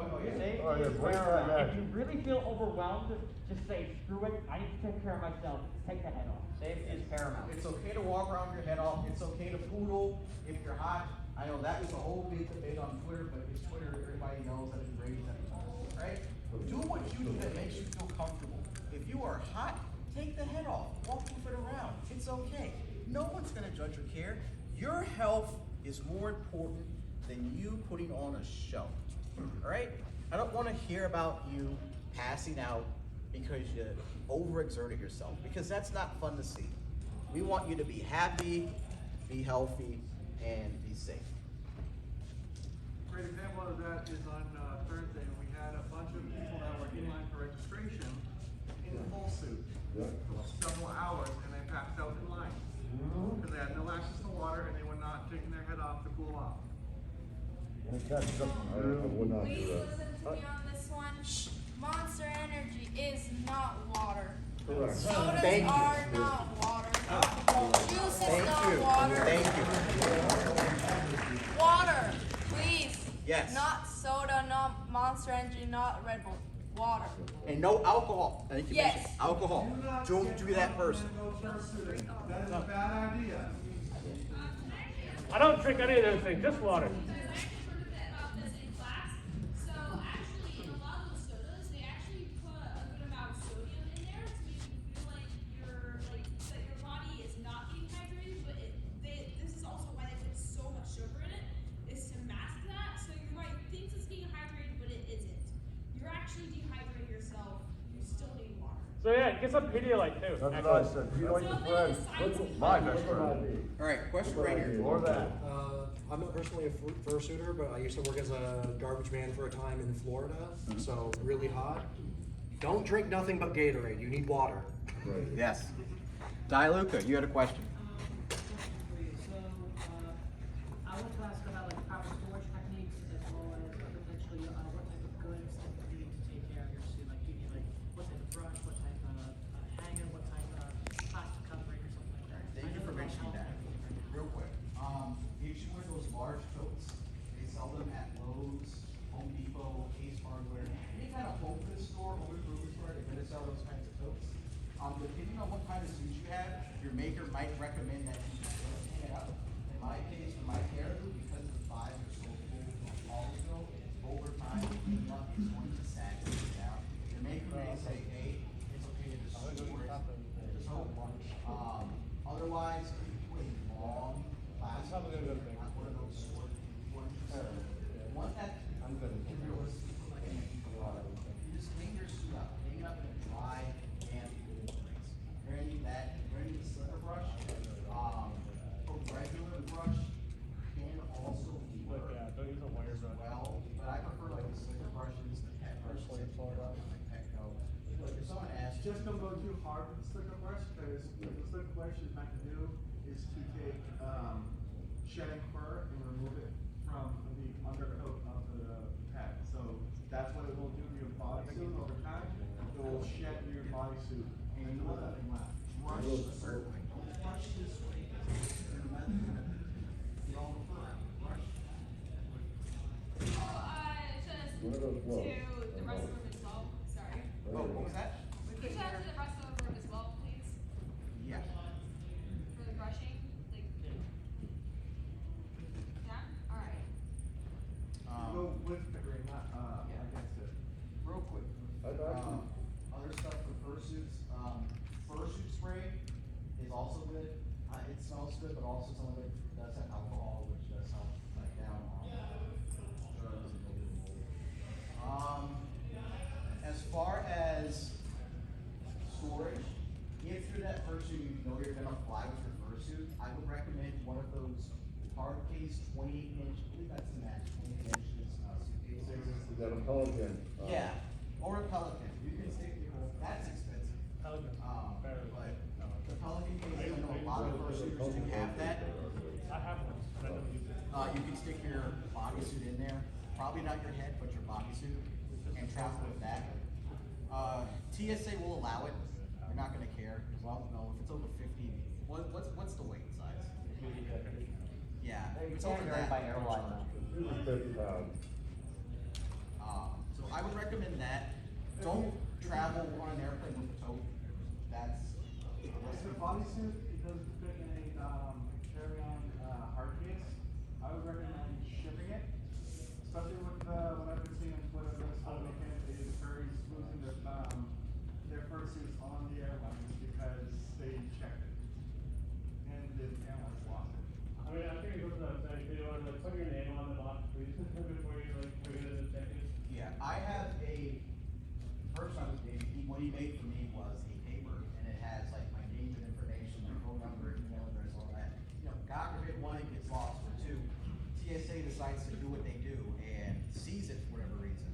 Oh, yeah, is break that paramount. magic. If you really feel overwhelmed, just say, screw it, I need to take care of myself. Take the head off. Safety is paramount. It's okay to walk around your head off. It's okay to poodle if you're hot. I know that was a whole big debate on Twitter, but it's Twitter. Everybody knows that it rages at the moment, right? Do what you do that makes you feel comfortable. If you are hot, take the head off. Walk your foot around. It's okay. No one's gonna judge or care. Your health is more important than you putting on a show. All right? I don't want to hear about you passing out because you overexerted yourself, because that's not fun to see. We want you to be happy, be healthy, and be safe. Great example of that is on Thursday, when we had a bunch of people that were in line for registration in full suit for several hours, and they passed out in line because they had no access to water and they were not taking their head off to cool off. I would not do Please that. listen to me on this one. Monster Energy is not water. Correct. Sodas Thank you. are not water. Juice is Thank not you. water. Thank you. Water, please. Yes. Not soda, not Monster Energy, not Red Bull. Water. And no alcohol. I think you Yes. mentioned alcohol. Don't do that person. That is a bad idea. I don't drink any of those things, just water. I've actually heard a bit about this in class. So actually, in a lot of those sodas, they actually put a good amount of sodium in there to make you feel like that your body is not being hydrated. But this is also why they put so much sugar in it, is to mask that. So your body thinks it's being hydrated, but it isn't. You're actually dehydrating yourself. You still need water. So yeah, get some Pedialyte too. That's what I said. You like your friend. My best friend. All right, question right here. Or that. I'm not personally a fursuiter, but I used to work as a garbage man for a time in Florida, so really hot. Don't drink nothing but Gatorade. You need water. Yes. Diluca, you had a question. I want to ask about like proper storage techniques as well as potentially what type of goods that you need to take care of your suit. Like you need like what type of brush, what type of hanger, what type of plastic covering or something like that. Thank you for mentioning that. Real quick. You should wear those large coats. They sell them at Lowe's, Home Depot, Ace Hardware, any kind of home goods store, home improvement store, they're gonna sell those kinds of coats. Depending on what kind of suit you have, your maker might recommend that you hang it up. In my case, for my hairdo, because the thighs are so full from college go, over time, cleaning up is going to sag it down. Your maker may say, hey, it's okay to just store it, just hold one. Otherwise, if you put a long plastic, not one of those short ones. One that you can realistically, you just hang your suit up, hang it up in a dry don't go too hard with the slicker brush, because what the slicker brush is meant to do is to take shedding fur and remove it from the undercoat of the pet. So that's what it will do to your bodysuit over time. It will shed your bodysuit, and you want nothing left. Brush a certain way. Don't brush this way. You're meant to get all the fur out. Brush. Just One of those to gloves. the rest of the room as well. Sorry. Oh, what was that? Could you add to the rest of the room as well, please? Yeah. For the brushing, like. Yeah. All right. Go with figuring, not against it. Real quick. Other stuff for fursuits. Fursuit spray is also good. It smells good, but also some of it does have alcohol, which does help cut down on germs and mold. As far as storage, if you're that person you know you're gonna fly with your fursuit, I would recommend one of those hard case 28-inch, I believe that's the max, 28 inches suitcases. Is that a Pelican? Yeah, or a Pelican. You can stick your, that's expensive. Pelican. But the Pelican case, I know a lot of fursuiters do have that. I have one, but I don't use it. You can stick your bodysuit in there, probably not your head, but your bodysuit, and travel with that. TSA will allow it. You're not gonna care, as long as, no, if it's over 50, what's the weight size? Yeah, if it's over that. By airline now. 50 pounds. So I would recommend that. Don't travel on an airplane with a tote. That's. If the bodysuit doesn't fit in a carry-on hard case, I would recommend shipping it. Especially with what I've been seeing on Twitter, this whole weekend is furries losing their fursuits on the airlines because they checked it. And the airlines lost it. I mean, I think it goes without saying, you want to like put your name on the box, please, before you like put it in the check-in. Yeah, I have a, first time what he made for me was a paper, and it has like my name and information, my phone number, email address, all that. You know, God forbid one, it gets lost, or two, TSA decides to do what they do and sees it for whatever reason.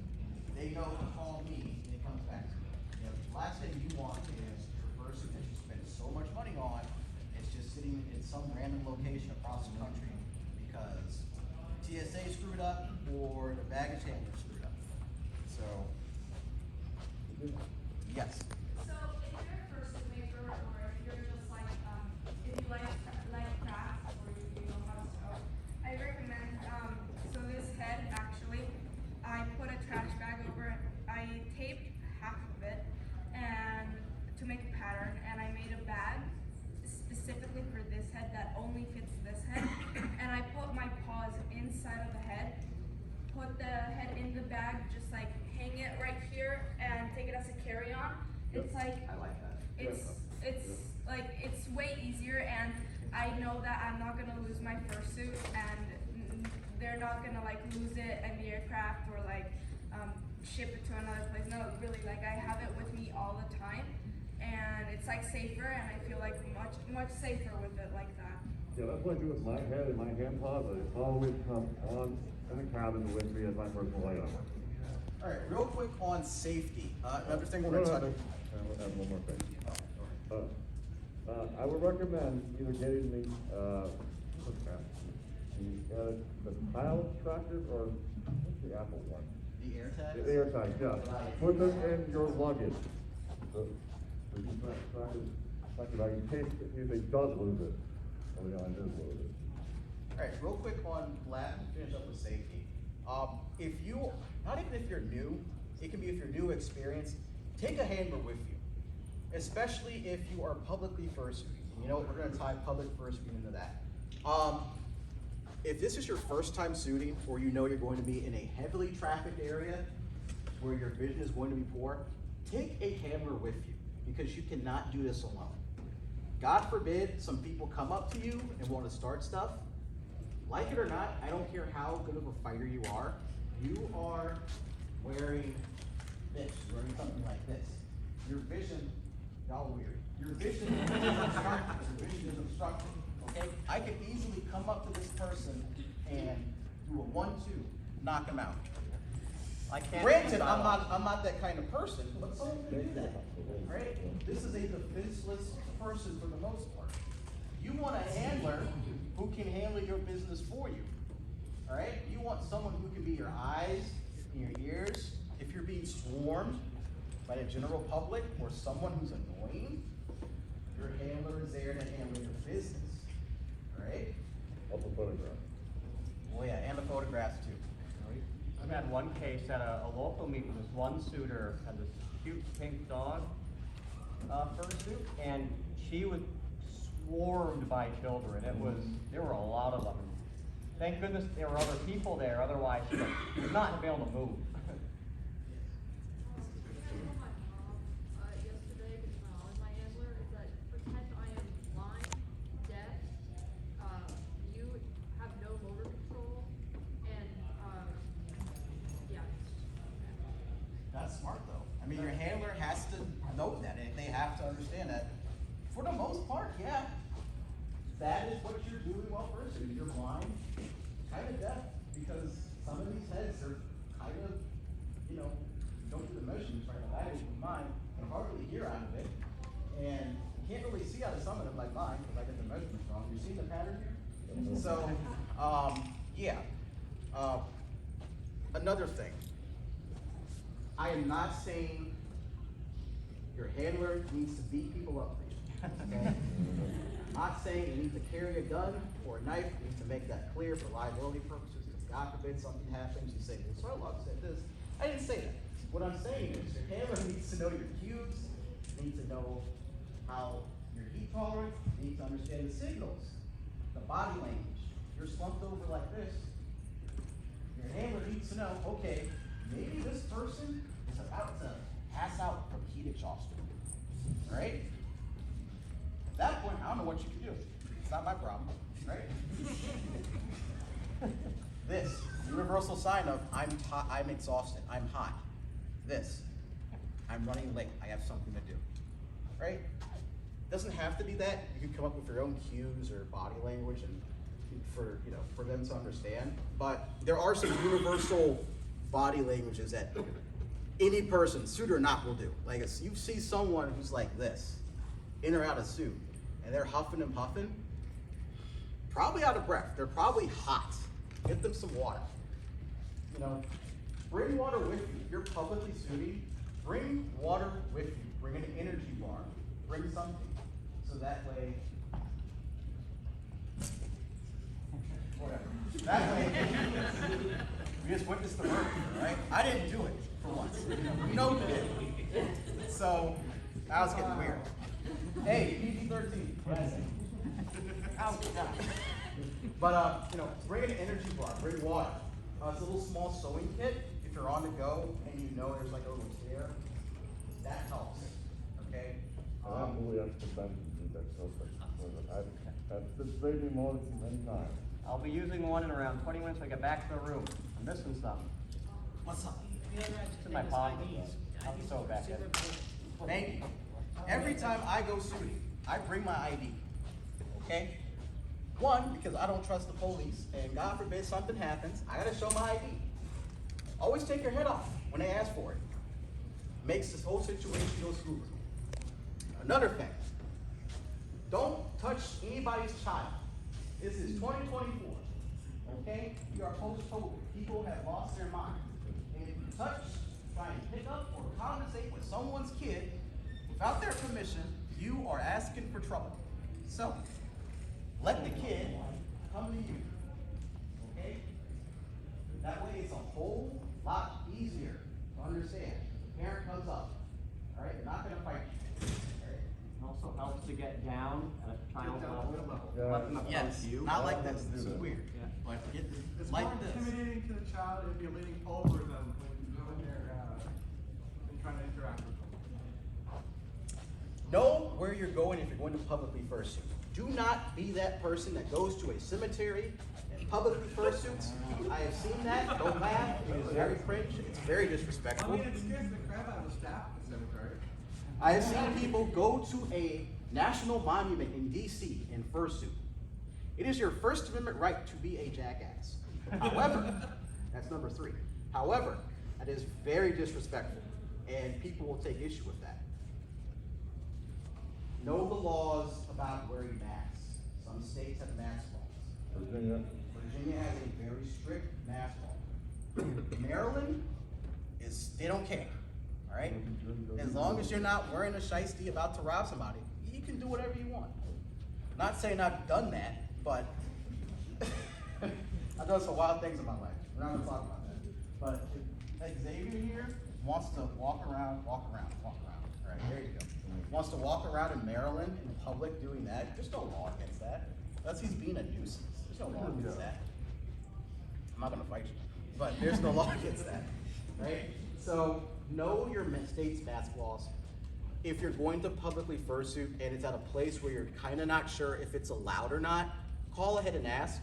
They know to call me, and it comes back to me. You know, the last thing you want is your person that you spend so much money on, it's just sitting in some random location across the country because TSA screwed up or the baggage handler screwed up. So, yes. So if you're a fursuit maker, or if you're just like, if you like crafts, or you know how to sew, I recommend, so this head, actually, I put a trash bag over it. I taped half of it and to make a pattern, and I made a bag specifically for this head that only fits this head, and I put my paws inside of the head, put the head in the bag, just like hang it right here and take it as a carry-on. It's like, I like that. it's way easier, and I know that I'm not gonna lose my fursuit, and they're not gonna like lose it in the aircraft or like ship it to another place. No, really, like I have it with me all the time, and it's like safer, and I feel like much safer with it like that. Yeah, that's what I do with my head and my hand paws. I always come on in the cabin with me as my personal item. All right, real quick on safety. Another thing we're No, gonna no, touch. I have one more thing. I would recommend either getting the tile tractors or what's the Apple one? The air tags? The air tags, yeah. Put them in your luggage. So you track it in case if they does lose it. Or the does lose it. All right, real quick on last, finish up with safety. If you, not even if you're new, it can be if you're new experienced, take a hanger with you. Especially if you are publicly fursuiting. You know what, we're gonna tie public fursuiting into that. If this is your first time suiting, or you know you're going to be in a heavily trafficked area where your vision is going to be poor, take a hammer with you, because you cannot do this alone. God forbid some people come up to you and want to start stuff. Like it or not, I don't care how good of a fighter you are wearing this, you're wearing something like this. Your vision, y'all weird. Your vision is obstructed. Your vision is obstructed. Okay? I could easily come up to this person and do a 1-2, knock him out. I can't. Granted, I'm not that kind of person, but someone can do that, right? This is a defenseless person for the most part. You want a handler who can handle your business for you, all right? You want someone who can be your eyes and your ears. If you're being swarmed by the general public or someone who's annoying, your handler is there to handle your business, all right? Up a photograph. Oh yeah, and the photographs too. I've had one case at a local meeting. This one suitor had this cute pink dog fursuit, and she was swarmed by children. There were a lot of them. Thank goodness there were other people there, otherwise she would not have been able to move. Yesterday, because my mom is my handler, is that pretend I am blind, deaf, you have no motor control, and, yeah. That's smart though. I mean, your handler has to know that, and they have to understand that. For the most part, yeah, that is what you're doing while fursuiting. You're blind, kind of deaf, because some of these heads are kind of, you know, you don't do the motions right now. That is with mine, and hardly hear out of it, and you can't really see out of some of them like mine because I get the measurements wrong. You see the pattern here? So, yeah. Another thing. I am not saying your handler needs to beat people up for you. Okay? I'm not saying you need to carry a gun or a knife. You need to make that clear for liability purposes. Because God forbid something happens, you say, well, Sarlog said this. I didn't say that. What I'm saying is your handler needs to know your cues, needs to know how your heat tolerance, needs to understand the signals, the body language. You're slumped over like this. Your handler needs to know, okay, maybe this person is about to pass out from heat exhaustion. All right? At that point, I don't know what you can do. It's not my problem, right? This, universal sign of I'm exhausted, I'm hot. This, I'm running late, I have something to do, right? Doesn't have to be that. You can come up with your own cues or body language and for them to understand. But there are some universal body languages that any person, suit or not, will do. Like if you see someone who's like this, in or out of suit, and they're huffing and puffing, probably out of breath. They're probably hot. Get them some water. You know, bring water with you. If you're publicly suiting, bring water with you. Bring an energy bar. Bring something. So that way, whatever. That way, we just witnessed the murder, right? I didn't do it for once. You know who did. So, that was getting weird. Hey, PG-13. But, bring an energy bar, bring water. It's a little small sewing kit. If you're on the go and you know there's like a little tear, that helps, okay? I'm really upset with that so I've been saving more than many times. I'll be using one in around 20 minutes when I get back to the room. I'm missing something. What's up? It's in my pocket. I'll sew it back in. Thank you. Every time I go shooting, I bring my ID, okay? One, because I don't trust the police, and God forbid something happens, I gotta show my ID. Always take your head off when they ask for it. Makes this whole situation go smoothly. Another thing, don't touch anybody's child. This is 2024, okay? We are post-COVID. People have lost their mind. And if you touch, try and pick up, or conversate with someone's kid without their permission, you are asking for trouble. So, let the kid come to you, okay? That way it's a whole lot easier to understand. The parent comes up, all right? They're not gonna fight you, all right? It also helps to get down at a child's Get down level. to the level. Let them approach Yes, you. not like this. This is weird. Yeah. But get It's like more this. intimidating to the child if you're leaning over them when they're and trying to interact with them. Know where you're going if you're going to publicly fursuit. Do not be that person that goes to a cemetery and publicly fursuits. I have seen that. Don't laugh. It is very cringe. It's very I disrespectful. mean, it scares the crap out of the staff at the cemetery. I have seen people go to a national monument in DC in fursuit. It is your First Amendment right to be a jackass. However, that's number 3. However, That is very disrespectful, and people will take issue with that. Know the laws about wearing masks. Some states have mask laws. Virginia has a very strict mask law. Maryland they don't care, all right? As long as you're not wearing a shiesty about to rob somebody, you can do whatever you want. Not saying I've done that, but I've done some wild things in my life. We're not gonna talk about that. But if Xavier here wants to walk around. All right, there you go. Wants to walk around in Maryland in public doing that, there's no law against that. Unless he's being a nuisance. There's no law against that. I'm not gonna fight you, but there's no law against that, right? So know your state's mask laws. If you're going to publicly fursuit and it's at a place where you're kind of not sure if it's allowed or not, call ahead and ask.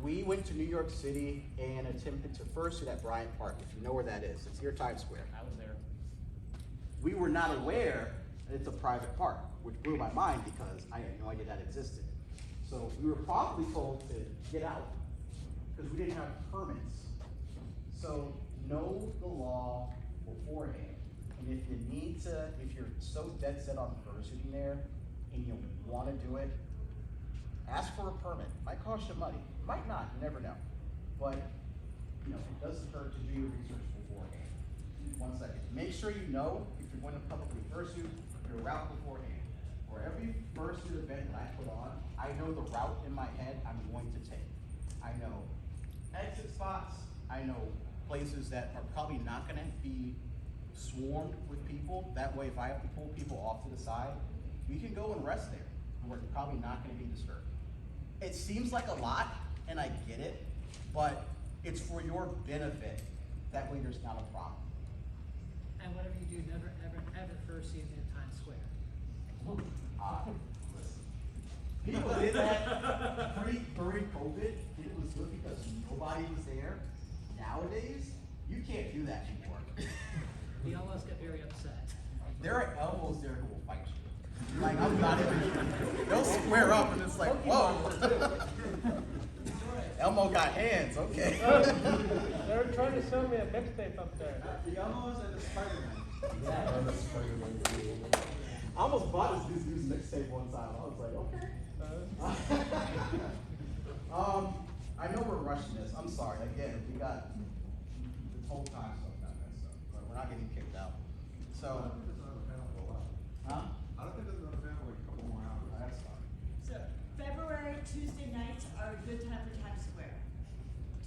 We went to New York City and attempted to fursuit at Bryant Park, if you know where that is. It's near Times Square. I was there. We were not aware that it's a private park, which blew my mind because I had no idea that existed. So we were promptly told to get out because we didn't have permits. So know the law beforehand. And if you need to, if you're so dead set on fursuiting there and you want to do it, ask for a permit. Might cost you money. Might not, you never know. But it doesn't hurt to do your research beforehand. 1 second. Make sure you know if you're going to publicly fursuit your route beforehand. For every fursuit event that I put on, I know the route in my head I'm going to take. I know exit spots. I know places that are probably not going to be swarmed with people. That way, if I have to pull people off to the side, we can go and rest there. We're probably not going to be disturbed. It seems like a lot, and I get it, but it's for your benefit. That way, there's not a problem. And whatever you do, never, ever, ever fursuit in Times Square. Listen. People did that during COVID. It was good because nobody was there. Nowadays, you can't do that anymore. We almost got very upset. There are elbows there who will fight you. Like, I'm not even kidding. They'll square up and it's like, whoa. Elmo got hands, okay. They were trying to sell me a mixtape up there. The Elmos and the Spider-Man. I almost bought this dude's mixtape one time. I was like, okay. I know we're rushing this. I'm sorry. Again, we got this whole time stuff got messed up, but we're not getting kicked out. So, huh? I don't think there's another panel like a couple more hours. That's fine. So, February, Tuesday nights are a good time for Times Square.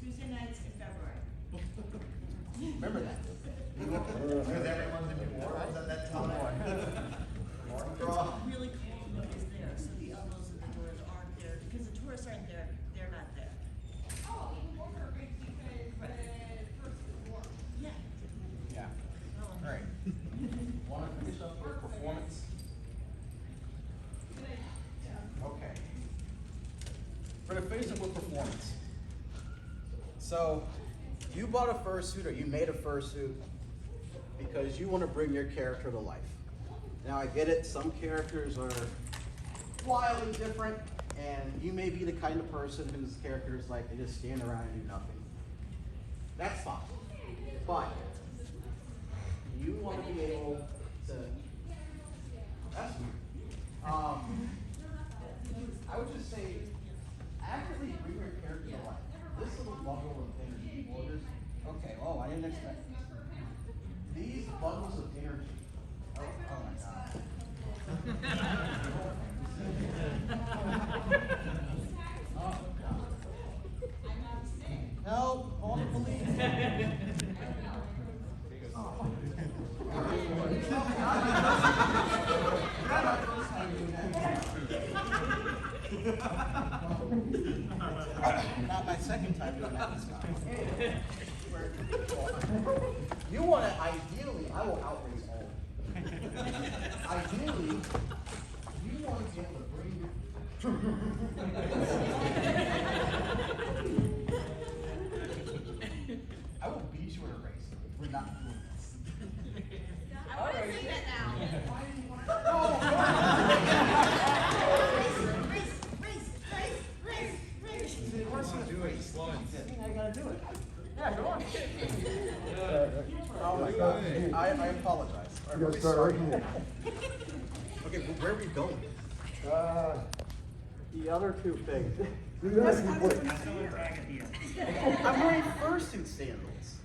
Tuesday nights in February. Remember that. Because everyone's in New Orleans at that time. Mardi Gras. Really cold when it's there, so the elbows and the doors aren't there, because the tourists aren't there, they're not there. Oh, even more perfect because the first is warm. Yeah. Yeah. All right. Want to finish up with performance? Okay. We're going to finish up with performance. So, you bought a fursuit or you made a fursuit because you want to bring your character to life. Now, I get it. Some characters are wildly different, and you may be the kind of person whose character is like they just stand around and do nothing. That's fine. But you want to be able to. That's weird. I would just say, actively bring your character to life. This little bundle of energy borders. Okay. Oh, I didn't expect this. These bundles of energy. Oh my God. Oh God. Help! Call the police. Not my second time doing that this time. You want to, ideally, I will outrace all of you. Ideally, you want to be able to bring I will beat you in a race. We're not doing this. I want to see that now. Why do you want to? Race. Of course you do it. I gotta do it. Yeah, go on. I apologize. I'm You really gotta start sorry. right here. Okay, well, where are we going? The other two things. That's not even fair. I'm wearing fursuit sandals.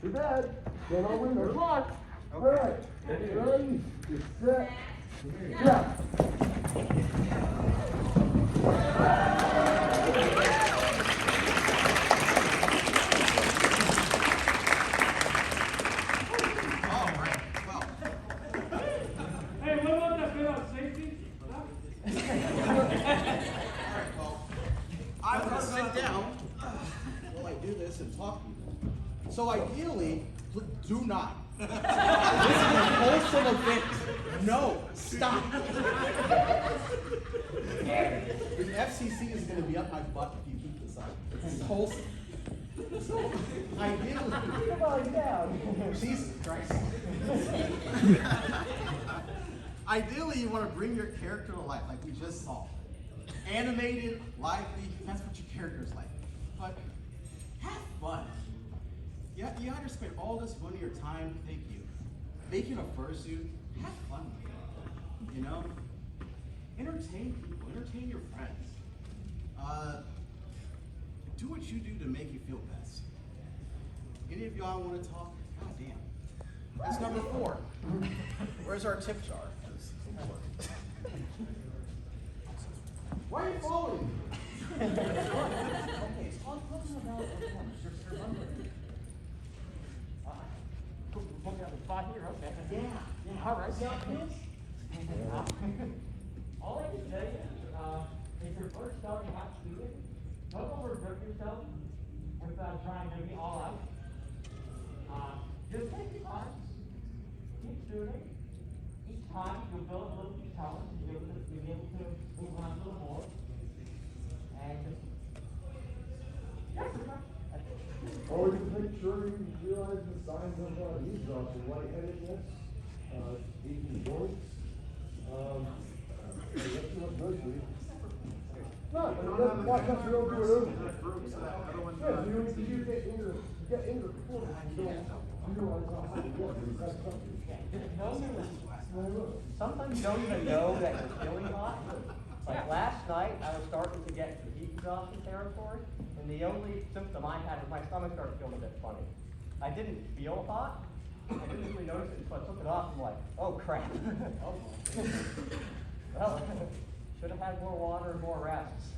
Too bad. Don't all win. Good luck. All right. Ready? Get set. Yeah. All right, well. Hey, what about that bit on safety? Well, I want to sit down while I do this and talk to you. So ideally, do not. This is a wholesome event. No, stop. The FCC is going to be up my butt if you keep this up. It's wholesome. So ideally, Come on down. Jesus Christ. Ideally, you want to bring your character to life, like we just saw. Animated, lively, that's what your character's like. But have fun. Yeah, you ought to spend all this money or time, thank you, making a fursuit. Have fun with it. You know? Entertain people, entertain your friends. Do what you do to make you feel best. Any of y'all want to talk? God damn. That's number 4. Where's our tip jar? Why are you following me? Okay, talk about your Put me on the spot here, okay? Yeah. All right. All I can say is, if you're first starting out shooting, don't overwork yourself with trying to be all out. Just take your time. Keep shooting. Each time you'll build a little bit of talent, you'll be able to move on a little more. And just, Always make sure you realize the signs of eavesdropping, lightheadedness, aching joints. That's too much mercy. No, I mean, that's why you don't do it early. Yeah, you get injured before you don't realize how high you get. That's something. Sometimes you don't even know that you're feeling hot. Like last night, I was starting to get to heat exhaustion territory, and the only symptom I had was my stomach started feeling a bit funny. I didn't feel hot. I didn't really notice it, so I took it off and I'm like, oh crap. Well, should have had more water and more rests.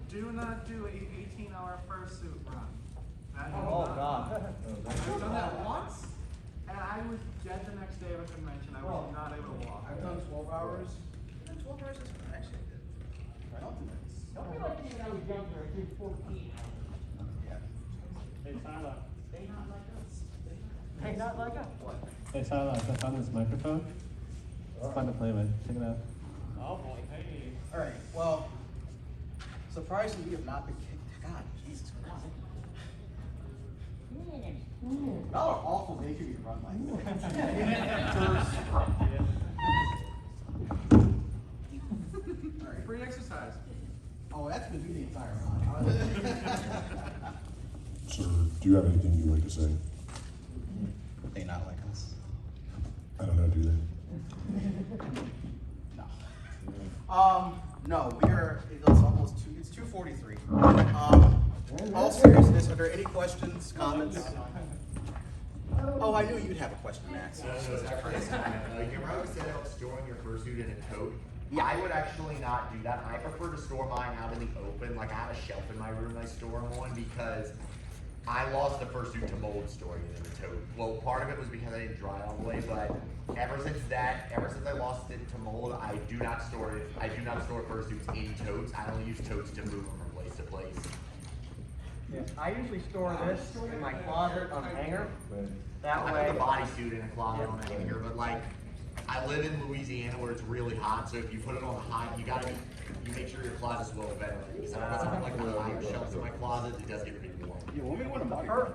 Do not do an 18-hour fursuit run. Oh God. I've done that once, and I was dead the next day of a convention. I was not able to walk. I've done 12 hours. 12 hours is actually good. don't be like me when I was younger, I did 14 hours. Yeah. Hey, Tyler. They not like us. Hey, not like us. What? Hey, Tyler, I found this microphone. It's fun to play with. Check it out. Oh boy, hey. All right, well, surprisingly, we have not been kicked. God, Jesus Christ. Y'all are awful making me run like that. Free exercise. Oh, that's gonna be the entire time. Sir, do you have anything you'd like to say? They not like us? I don't know, do they? No, we are, it's almost it's 2:43. All seriousness, are there any questions, comments? Oh, I knew you'd have a question, Max. You're right, said about storing your fursuit in a tote. Yeah, I would actually not do that. I prefer to store mine out in the open. Like I have a shelf in my room I store them on because I lost the fursuit to mold storing it in the tote. Well, part of it was because I didn't dry all the way, but ever since I lost it to mold, I do not store fursuits in totes. I only use totes to move them from place to place. Yes, I usually store this in my closet on a hanger. That I way. have a bodysuit in a closet on a hanger, but like, I live in Louisiana where it's really hot, so if you put it on hot, you make sure your closet's well ventilated. Because if I put like the higher shelves in my closet, it does get pretty warm. Yeah, when we go into Mardi Gras.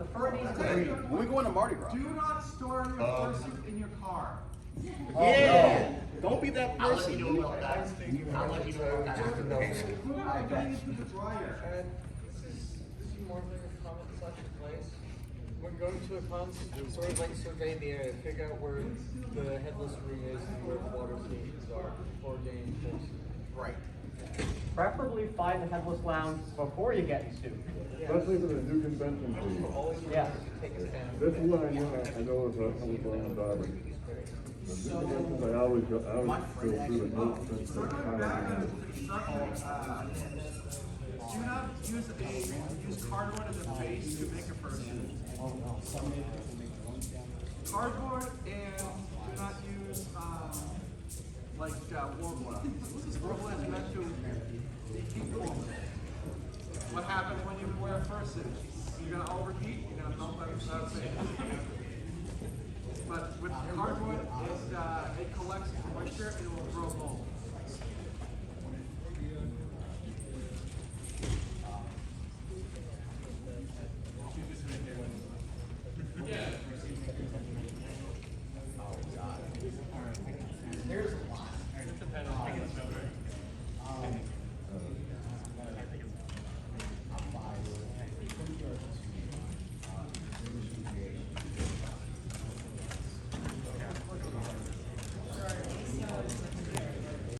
When we go into Mardi Gras. Do not store your fursuit in your car. Yeah! Don't be that I'll let person. you know about that. I'll let you know about that after the meeting. Put it into the dryer. And this is more thing of common such a place. When going to a con, sort of like survey the area, figure out where the headless ring is and where the water stations are before getting close. Right. Preferably find the headless lounge before you get in suit. Especially for the new convention team. Yes. This is what I know as a long diver. The new conventions, I always go through the notes and the Do not use cardboard as a base to make a fursuit. Cardboard and do not use wool. Wool is meant to keep warm. What happens when you wear a fursuit? You're gonna overheat. You're gonna melt without saying. But with cardboard, it collects moisture and it will grow mold. There's a lot.